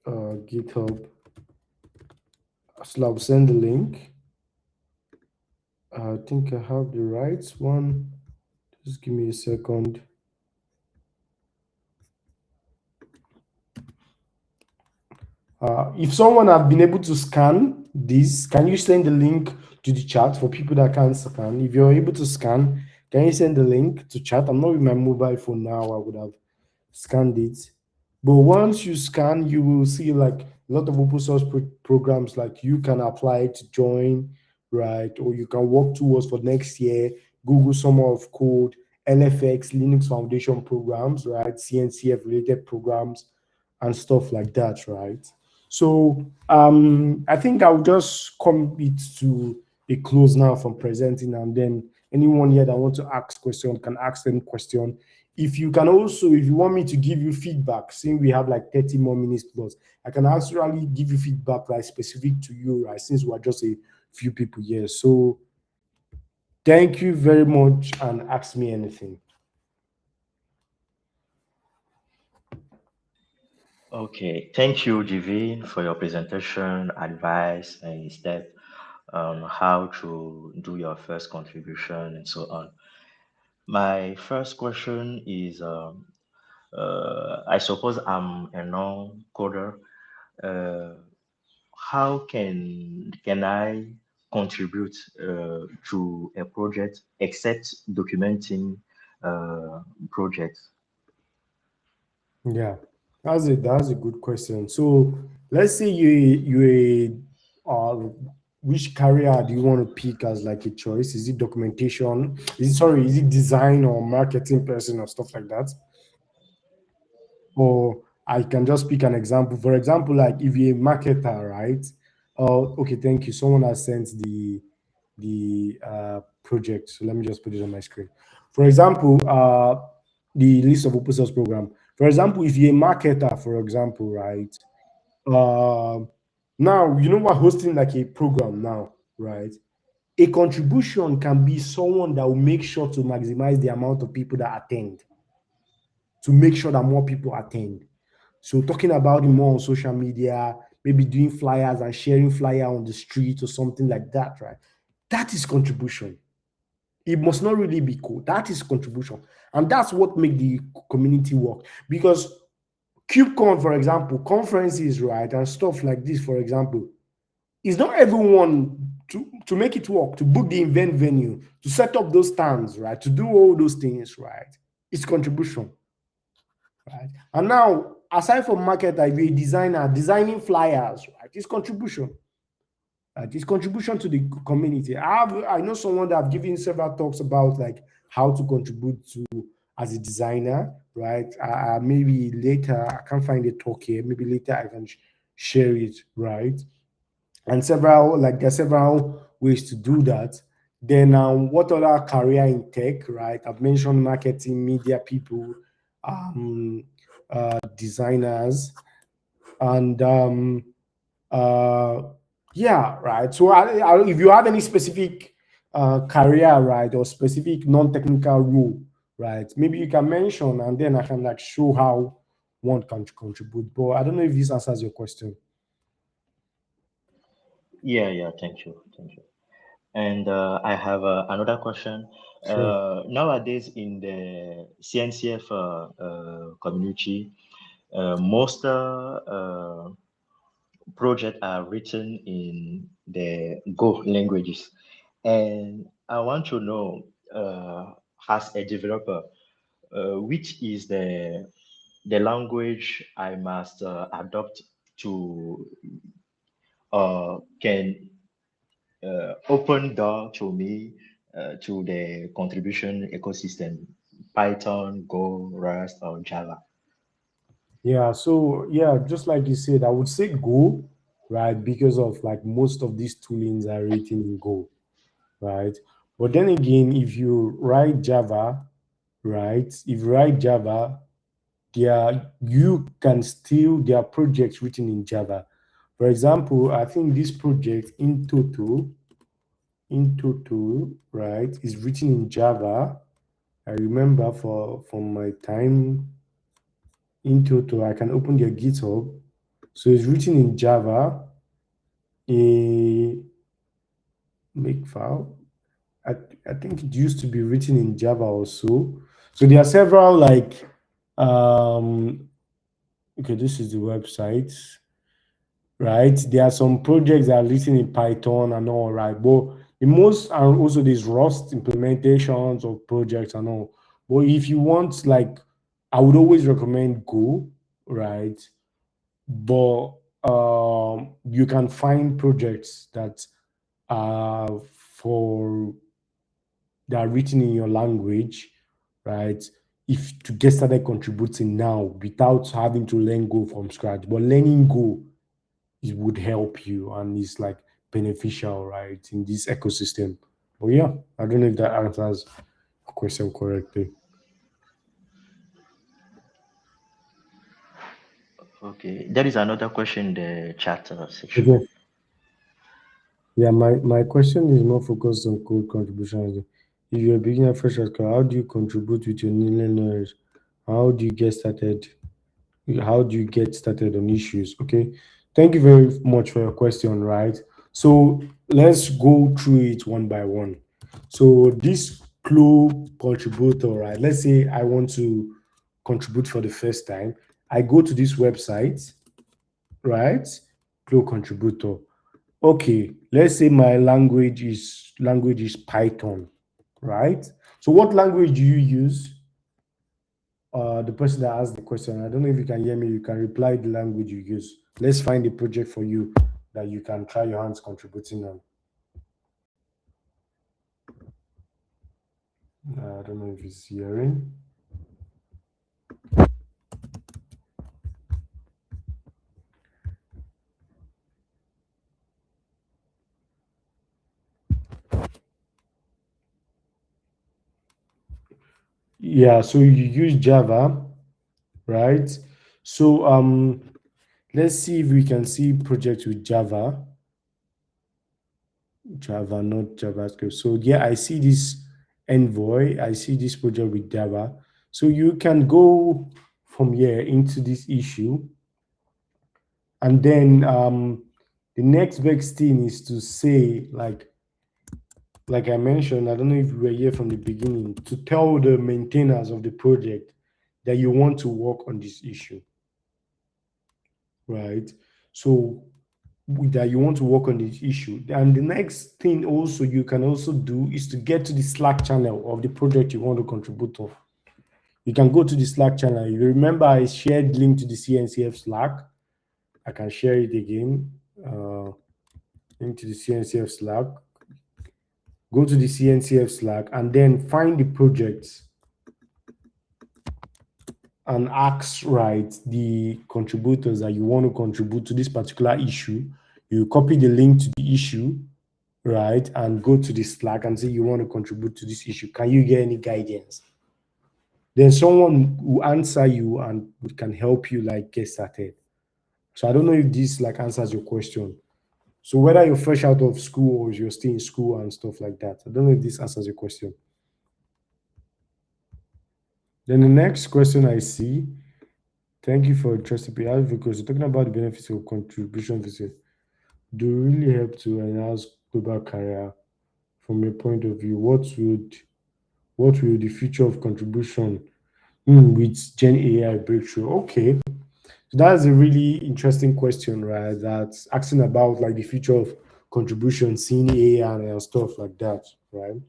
GitHub. So I'll send the link. I think I have the right one. Just give me a second. If someone have been able to scan this, can you send the link to the chat for people that can't scan? If you're able to scan, can you send the link to chat? I'm not with my mobile phone now. I would have scanned it. But once you scan, you will see like a lot of open source programs like you can apply to join, right? Or you can work towards for next year, Google Summer of Code, LFX, Linux Foundation programs, right? CNCF related programs and stuff like that, right? So I think I'll just come it to a close now from presenting, and then anyone here that wants to ask question can ask any question if you can also, if you want me to give you feedback, since we have like 30 more minutes plus, I can actually give you feedback like specific to you, right? Since we're just a few people here. So thank you very much, and ask me anything. Okay, thank you, Jivin, for your presentation, advice, and step on how to do your first contribution and so on. My first question is, I suppose I'm a non-coder. Uh, how can I contribute to a project except documenting projects? Yeah, that's a good question. So let's say you which career do you want to pick as like a choice? Is it documentation? Is it design or marketing person or stuff like that? Or I can just pick an example. For example, like if you're a marketer, right? Oh, okay, thank you. Someone has sent the project. So let me just put it on my screen. For example, the list of open source program. For example, if you're a marketer, for example, right? Uh, Now you know what hosting like a program now, right? A contribution can be someone that will make sure to maximize the amount of people that attend, to make sure that more people attend. So talking about it more on social media, maybe doing flyers and sharing flyer on the street or something like that, right? That is contribution. It must not really be cool. That is contribution. And that's what make the community work. Because KubeCon, for example, conferences, right, and stuff like this, for example, it's not everyone to make it work, to book the event venue, to set up those stands, right, to do all those things, right? It's contribution, right? And now, aside from marketer, if you're a designer, designing flyers, right, it's contribution. It's contribution to the community. I know someone that have given several talks about like how to contribute to as a designer, right? Maybe later I can't find a talk here. Maybe later I can share it, right? And there's several ways to do that. Then what other career in tech, right? I've mentioned marketing, media people, designers, and uh, yeah, right. So if you have any specific career, right, or specific non-technical role, right, maybe you can mention, and then I can like show how one can contribute. But I don't know if this answers your question. Yeah, thank you. And I have another question. Sure. Nowadays, in the CNCF community, most projects are written in the Go languages. And I want to know, as a developer, which is the language I must adopt to can open door to me to the contribution ecosystem, Python, Go, Rust, or Java. Yeah. So yeah, just like you said, I would say Go, right, because of like most of these toolings are written in Go, right? But then again, if you write Java, right, if you write Java, you can still there are projects written in Java. For example, I think this project in total, right, is written in Java. I remember from my time in total, I can open their GitHub. So it's written in Java, a make file. I, I think it used to be written in Java also. So there are several like okay, this is the website, right? There are some projects that are written in Python and all, right? But the most are also these Rust implementations of projects and all. But if you want, like, I would always recommend Go, right? But you can find projects that are for that are written in your language, right? If to get started contributing now without having to learn Go from scratch, but learning Go it would help you and it's like beneficial, right, in this ecosystem. But yeah, I don't know if that answers the question correctly. Okay, there is another question in the chat section. Okay. Yeah, my question is more focused on code contribution. If you're a beginner fresh at code, how do you contribute with your new knowledge? How do you get started? How do you get started on issues? Okay, thank you very much for your question. Right, so let's go through it one by one. So this clue contributor, right? Let's say I want to contribute for the first time. I go to this website, right? Clue contributor. Okay, let's say my language is Python, right? So what language do you use? The person that asked the question, I don't know if you can hear me, you can reply the language you use. Let's find a project for you that you can try your hands contributing on. I don't know if it's hearing. Yeah, so you use Java, right? So let's see if we can see projects with Java, not JavaScript. So yeah, I see this Envoy, I see this project with Java. So you can go from here into this issue, and then the next big thing is to say, like I mentioned, I don't know if you were here from the beginning, to tell the maintainers of the project that you want to work on this issue, right? So that you want to work on this issue. And the next thing also you can also do is to get to the Slack channel of the project you want to contribute to. You can go to the Slack channel. You remember I shared link to the CNCF Slack. I can share it again. Link to the CNCF Slack. Go to the CNCF Slack and then find the projects and ask, right, the contributors that you want to contribute to this particular issue. You copy the link to the issue, right, and go to the Slack and say you want to contribute to this issue. Can you get any guidance? Then someone will answer you and can help you like get started. So I don't know if this like answers your question. So whether you're fresh out of school or you're still in school and stuff like that, I don't know if this answers your question. Then the next question I see, thank you for trusting me, because you're talking about the benefits of contribution visit. Do really help to enhance global career from your point of view? What will the future of contribution with Gen AI breakthrough? Okay, so that's a really interesting question, right? That's asking about like the future of contribution, seeing AI and stuff like that, right?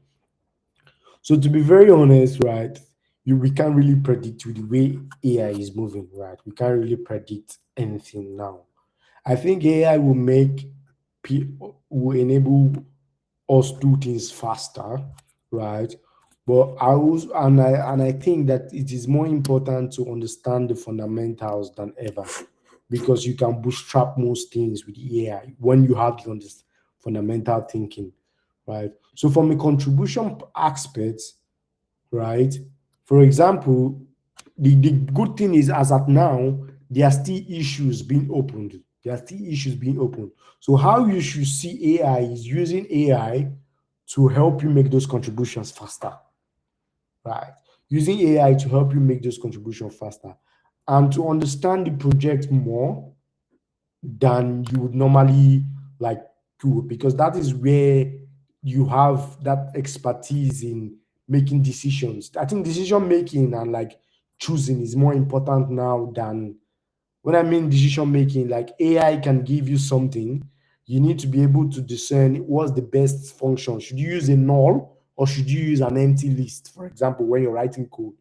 So to be very honest, right, we can't really predict with the way AI is moving, right? We can't really predict anything now. I think AI will enable us do things faster, right? But I think that it is more important to understand the fundamentals than ever, because you can bootstrap most things with AI when you have the fundamental thinking, right? So from a contribution aspect, right? For example, the good thing is, as at now, there are still issues being opened. So how you should see AI is using AI to help you make those contributions faster, right? Using AI to help you make those contributions faster and to understand the project more than you would normally like do, because that is where you have that expertise in making decisions. I think decision making and like choosing is more important now than, when I mean decision making, like AI can give you something. You need to be able to discern what's the best function. Should you use a null or should you use an empty list? For example, when you're writing code,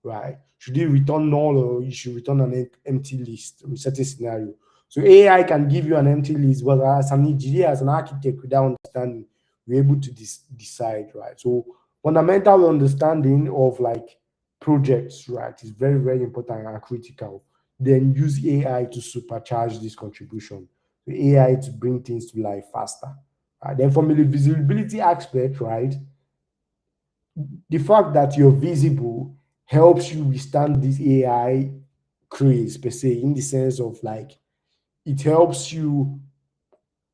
right? Should you return null or you should return an empty list in certain scenario? So AI can give you an empty list, but as an engineer, as an architect, without understanding, we're able to decide, right? So fundamental understanding of like projects, right, is very, very important and critical. Then use AI to supercharge this contribution. The AI to bring things to life faster. Right? Then from the visibility aspect, right, the fact that you're visible helps you withstand this AI craze per se, in the sense of like it helps you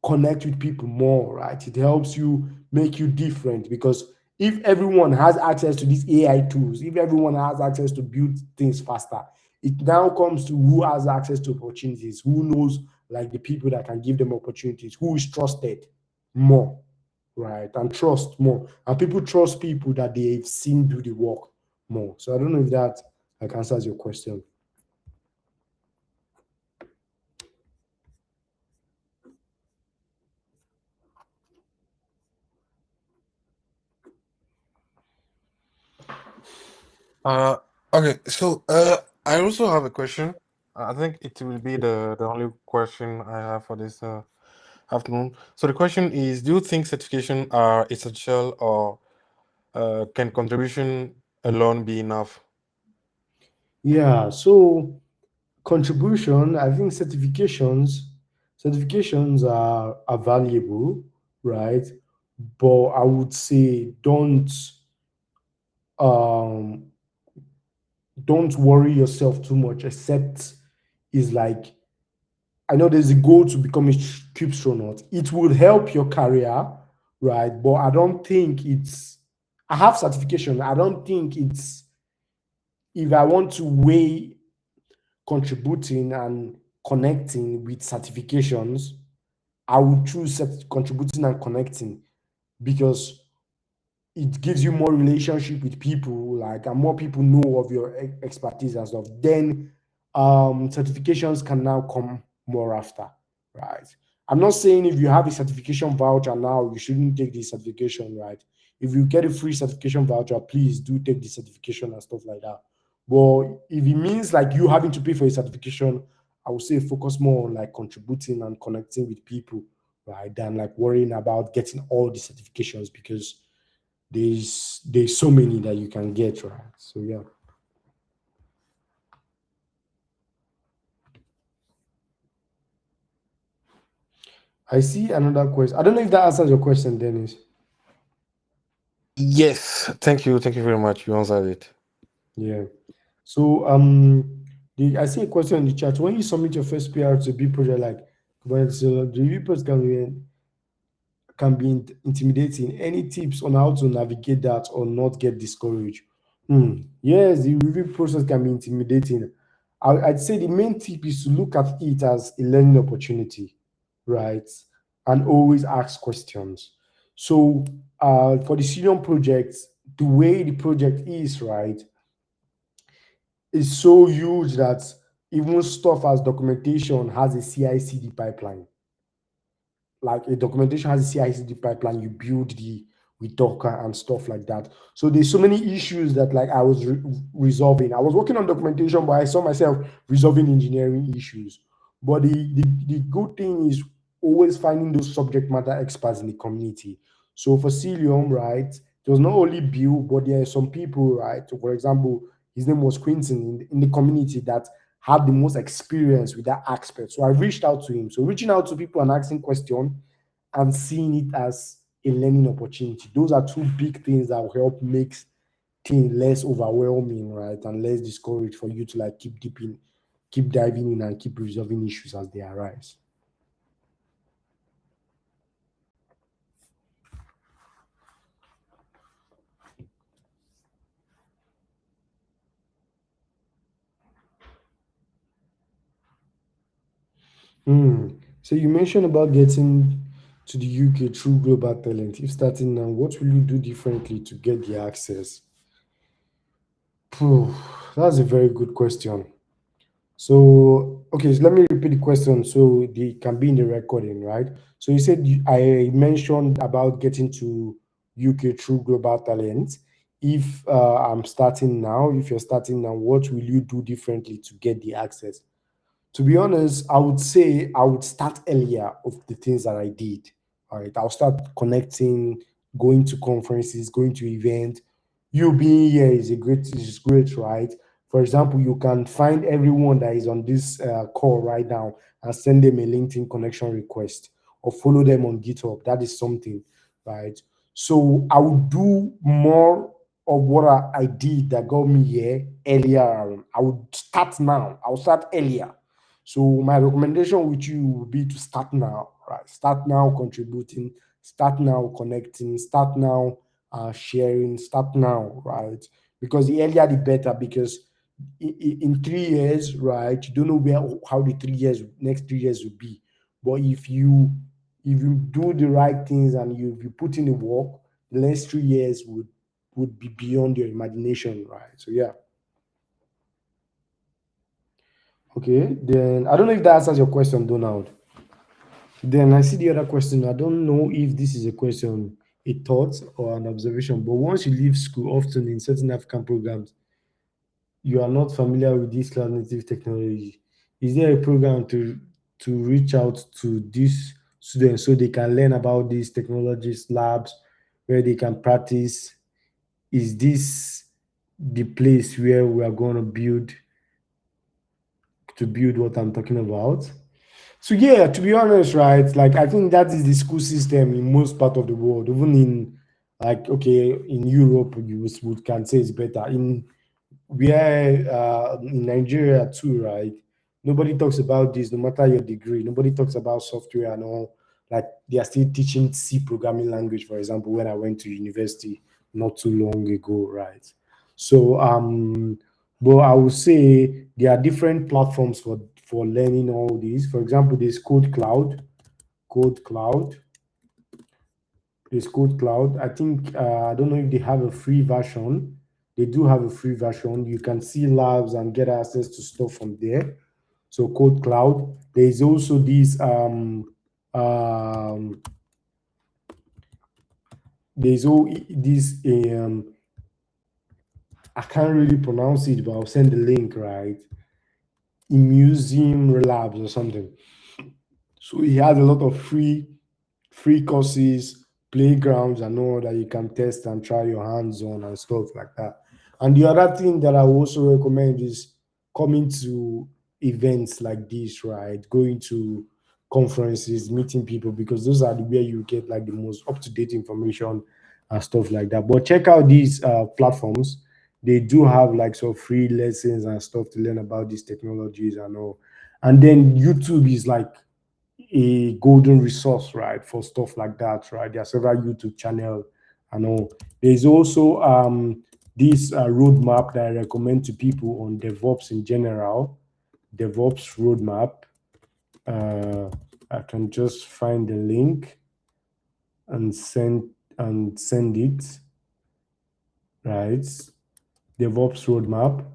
connect with people more, right? It helps you make you different, because if everyone has access to these AI tools, if everyone has access to build things faster, it now comes to who has access to opportunities, who knows like the people that can give them opportunities, who is trusted more, right? And trust more. And people trust people that they've seen do the work more. So I don't know if that like answers your question. Okay, so I also have a question. I think it will be the only question I have for this afternoon. So the question is, do you think certification are essential, or can contribution alone be enough? Yeah, so contribution, I think certifications are valuable, right? But I would say um don't worry yourself too much, except is like, I know there's a goal to become a astronaut. It will help your career, right? But I don't think it's, I have certification. I don't think it's, if I want to weigh contributing and connecting with certifications, I would choose contributing and connecting, because it gives you more relationship with people, like, and more people know of your expertise and stuff. Then certifications can now come more after, right? I'm not saying if you have a certification voucher now, you shouldn't take the certification, right? If you get a free certification voucher, please do take the certification and stuff like that. But if it means like you having to pay for a certification, I would say focus more on like contributing and connecting with people, right? Than like worrying about getting all the certifications, because there's so many that you can get, right? So yeah. I see another question. I don't know if that answers your question, Dennis. Yes, thank you. Thank you very much. You answered it. Yeah. So I see a question in the chat. When you submit your first PR to a big project, like, well, so the reports can be intimidating. Any tips on how to navigate that or not get discouraged? Yes, the review process can be intimidating. I'd say the main tip is to look at it as a learning opportunity, right? And always ask questions. So for the senior projects, the way the project is, right, is so huge that even stuff as documentation has a CI/CD pipeline. Like a documentation has a CI/CD pipeline, you build the with Docker and stuff like that. So there's so many issues that like I was resolving. I was working on documentation, but I saw myself resolving engineering issues. But the good thing is always finding those subject matter experts in the community. So for Cilium, right, it was not only Bill, but there are some people, right? For example, his name was Quinton in the community that had the most experience with that aspect. So I reached out to him. So reaching out to people and asking questions and seeing it as a learning opportunity. Those are two big things that will help make things less overwhelming, right? And less discouraged for you to like keep diving in and keep resolving issues as they arise. So you mentioned about getting to the UK through global talent. If starting now, what will you do differently to get the access? That's a very good question. So, okay, so let me repeat the question so they can be in the recording, right? So you said I mentioned about getting to UK through global talent. If if you're starting now, what will you do differently to get the access? To be honest, I would say I would start earlier of the things that I did. All right, I'll start connecting, going to conferences, going to events. You being here is great, right? For example, you can find everyone that is on this call right now and send them a LinkedIn connection request or follow them on GitHub. That is something, right? So I would do more of what I did that got me here earlier. I would start now. I'll start earlier. So my recommendation with you would be to start now, right? Start now contributing, start now connecting, start now sharing, start now, right? Because the earlier the better. Because in 3 years, right, you don't know how the next 3 years will be. But if you do the right things and you put in the work, the next 3 years would be beyond your imagination, right? So yeah. Okay, then I don't know if that answers your question, Donald. Then I see the other question. I don't know if this is a question, a thought, or an observation, but once you leave school, often in certain African programs, you are not familiar with this cloud native technology. Is there a program to reach out to these students so they can learn about these technologies, labs, where they can practice? Is this the place where we are going to build what I'm talking about? So yeah, to be honest, right, like I think that is the school system in most part of the world. Even in, like, okay, in Europe, can say it's better. In Nigeria too, right? Nobody talks about this, no matter your degree. Nobody talks about software and all. Like they are still teaching C programming language, for example, when I went to university not too long ago, right? So but I would say there are different platforms for learning all these. For example, there's Code Cloud. There's Code Cloud. I think I don't know if they have a free version. They do have a free version. You can see labs and get access to stuff from there. So Code Cloud. There is also there's all this I can't really pronounce it, but I'll send the link, right? In Museum Labs or something. So he has a lot of free courses, playgrounds, and all that you can test and try your hands on and stuff like that. And the other thing that I also recommend is coming to events like this, right? Going to conferences, meeting people, because those are where you get like the most up-to-date information and stuff like that. But check out these platforms. They do have like some free lessons and stuff to learn about these technologies and all. And then YouTube is like a golden resource, right, for stuff like that, right? There are several YouTube channels and all. There's also this roadmap that I recommend to people on DevOps in general. DevOps roadmap. I can just find the link and send it. Right, DevOps roadmap.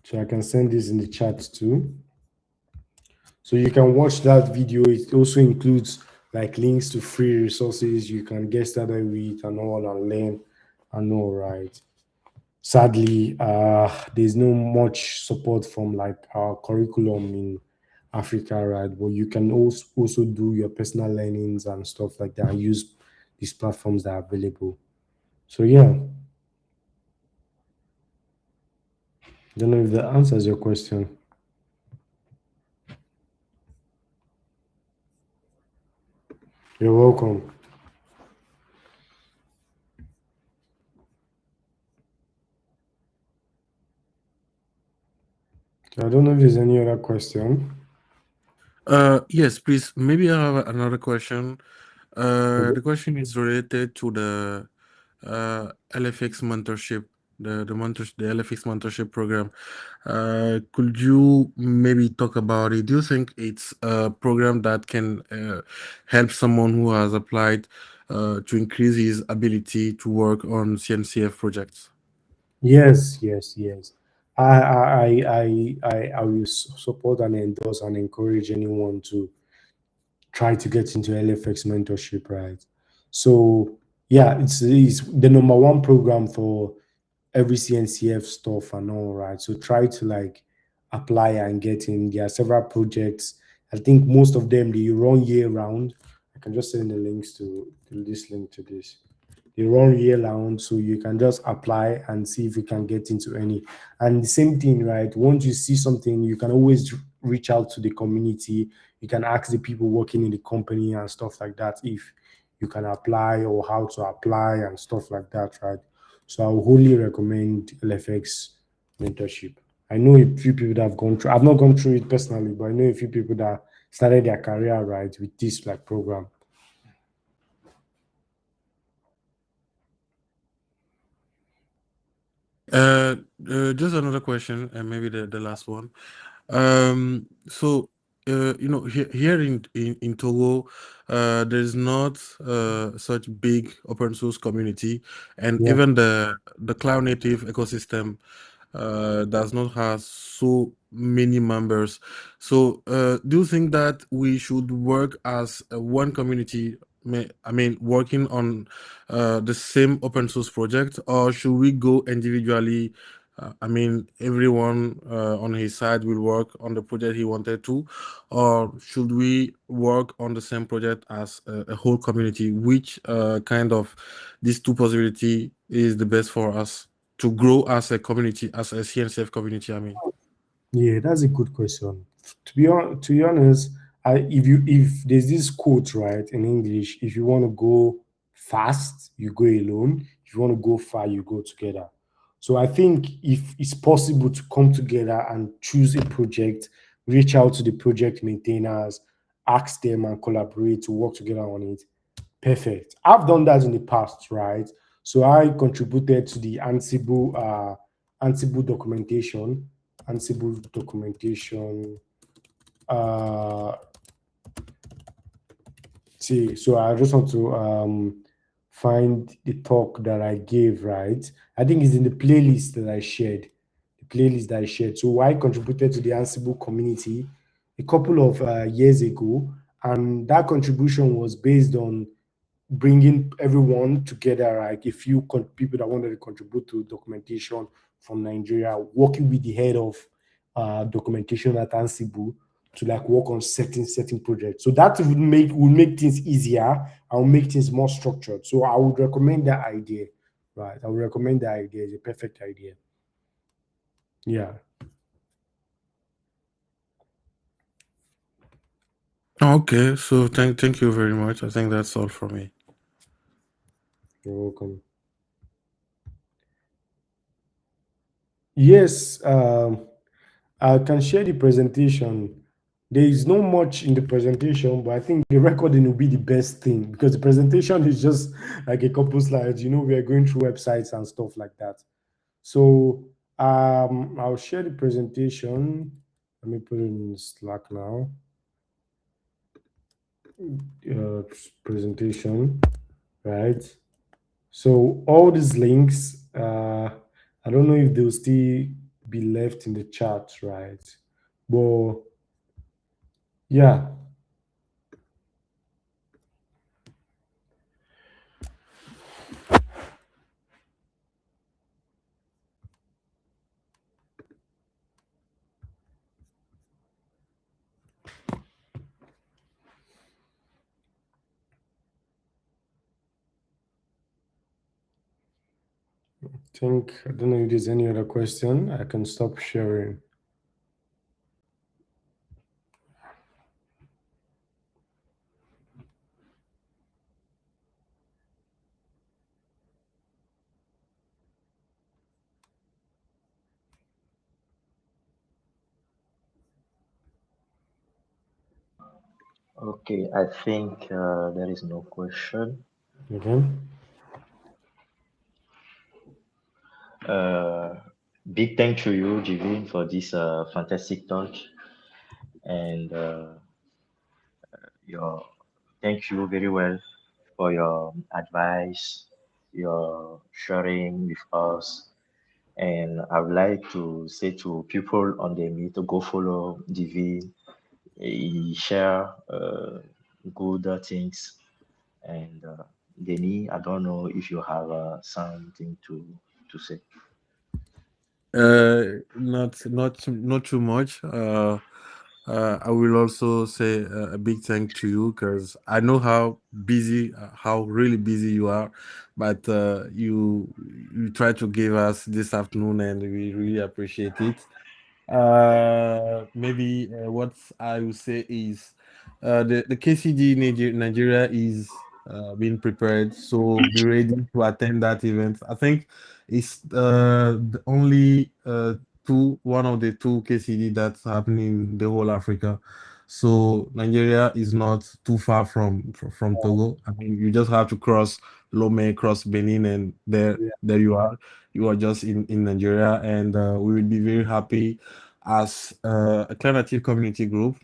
So I can send this in the chat too. So you can watch that video. It also includes like links to free resources you can get started with and all and learn and all, right? Sadly, there's no much support from like our curriculum in Africa, right? But you can also do your personal learnings and stuff like that and use these platforms that are available. So yeah. Don't know if that answers your question. You're welcome. I don't know if there's any other question. Yes, please. Maybe I have another question. The question is related to the LFX mentorship, the LFX mentorship program. Could you maybe talk about it? Do you think it's a program that can help someone who has applied to increase his ability to work on CNCF projects? Yes. I will support and endorse and encourage anyone to try to get into LFX mentorship, right? So yeah, it's the number one program for every CNCF stuff and all, right? So try to like apply and get in. There are several projects. I think most of them they run year round. I can just send the links to this link to this. They run year round, so you can just apply and see if you can get into any. And the same thing, right? Once you see something, you can always reach out to the community. You can ask the people working in the company and stuff like that if you can apply or how to apply and stuff like that, right? So I would wholly recommend LFX mentorship. I know a few people that have gone through. I've not gone through it personally, but I know a few people that started their career right with this like program. Just another question, and maybe the last one. So here in Togo, there's not such big open source community, and Yeah. even the cloud native ecosystem does not have so many members. So do you think that we should work as one community? I mean, working on the same open source project, or should we go individually? I mean, everyone on his side will work on the project he wanted to, or should we work on the same project as a whole community? Which kind of these two possibility is the best for us to grow as a community, as a CNCF community? I mean, Yeah, that's a good question. To be honest, if there's this quote right in English, if you want to go fast, you go alone. If you want to go far, you go together. So I think if it's possible to come together and choose a project, reach out to the project maintainers, ask them and collaborate to work together on it. Perfect. I've done that in the past, right? So I contributed to the Ansible documentation. Ansible documentation. Uh, see, so I just want to find the talk that I gave, right? I think it's in the playlist that I shared. The playlist that I shared. So I contributed to the Ansible community a couple of years ago, and that contribution was based on bringing everyone together, like a few people that wanted to contribute to documentation from Nigeria, working with the head of documentation at Ansible to like work on certain projects. So that would make things easier and will make things more structured. So I would recommend that idea, right? I would recommend that idea. It's a perfect idea. Yeah. okay. So thank you very much. I think that's all for me. You're welcome. Yes, I can share the presentation. There is not much in the presentation, but I think the recording will be the best thing because the presentation is just like a couple slides. We are going through websites and stuff like that. So I'll share the presentation. Let me put it in Slack now. Presentation, right? So all these links, I don't know if they'll still be left in the chat, right? But yeah, I don't know if there's any other question. I can stop sharing. Okay, I think there is no question. Okay. Big thank to you, Jivin, for this fantastic talk, and your thank you very well for your advice, your sharing with us. And I would like to say to people on the meet to go follow Jivin. He share good things. And Denis, I don't know if you have something to say. Not too much. I will also say a big thank to you because I know how really busy you are, but you try to give us this afternoon, and we really appreciate it. Maybe what I would say is the KCD Nigeria is being prepared, so be ready to attend that event. I think It's the only one of the two KCD that's happening in the whole Africa. So Nigeria is not too far from Togo. I mean, you just have to cross Lome, cross Benin, and Yeah. there you are. You are just in Nigeria, and we will be very happy as a alternative community group.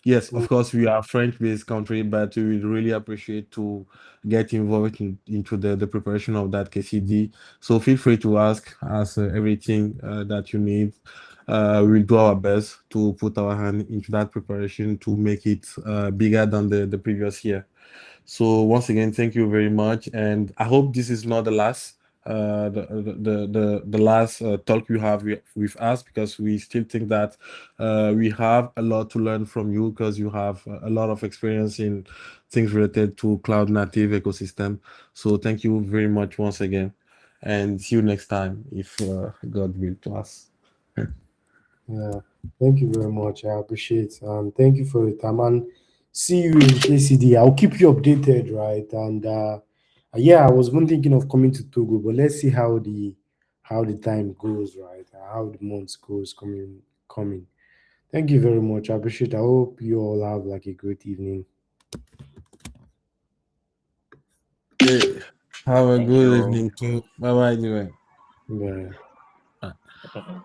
Yes, of course, we are a French-based country, but we would really appreciate to get involved into the preparation of that KCD. So feel free to ask us everything that you need. We'll do our best to put our hand into that preparation to make it bigger than the previous year. So once again, thank you very much, and I hope this is not the last the last talk you have with us, because we still think that we have a lot to learn from you, because you have a lot of experience in things related to cloud native ecosystem. So thank you very much once again, and see you next time if God will to us. Yeah. Thank you very much. I appreciate, and thank you for your time. And see you in KCD. I'll keep you updated, right? And yeah, I was even thinking of coming to Togo, but let's see how the time goes, right? How the months goes coming. Thank you very much. I appreciate. I hope you all have like a great evening. Okay. Have a Thank good you. evening too. Bye bye, Joel. Yeah. Bye. Mhm.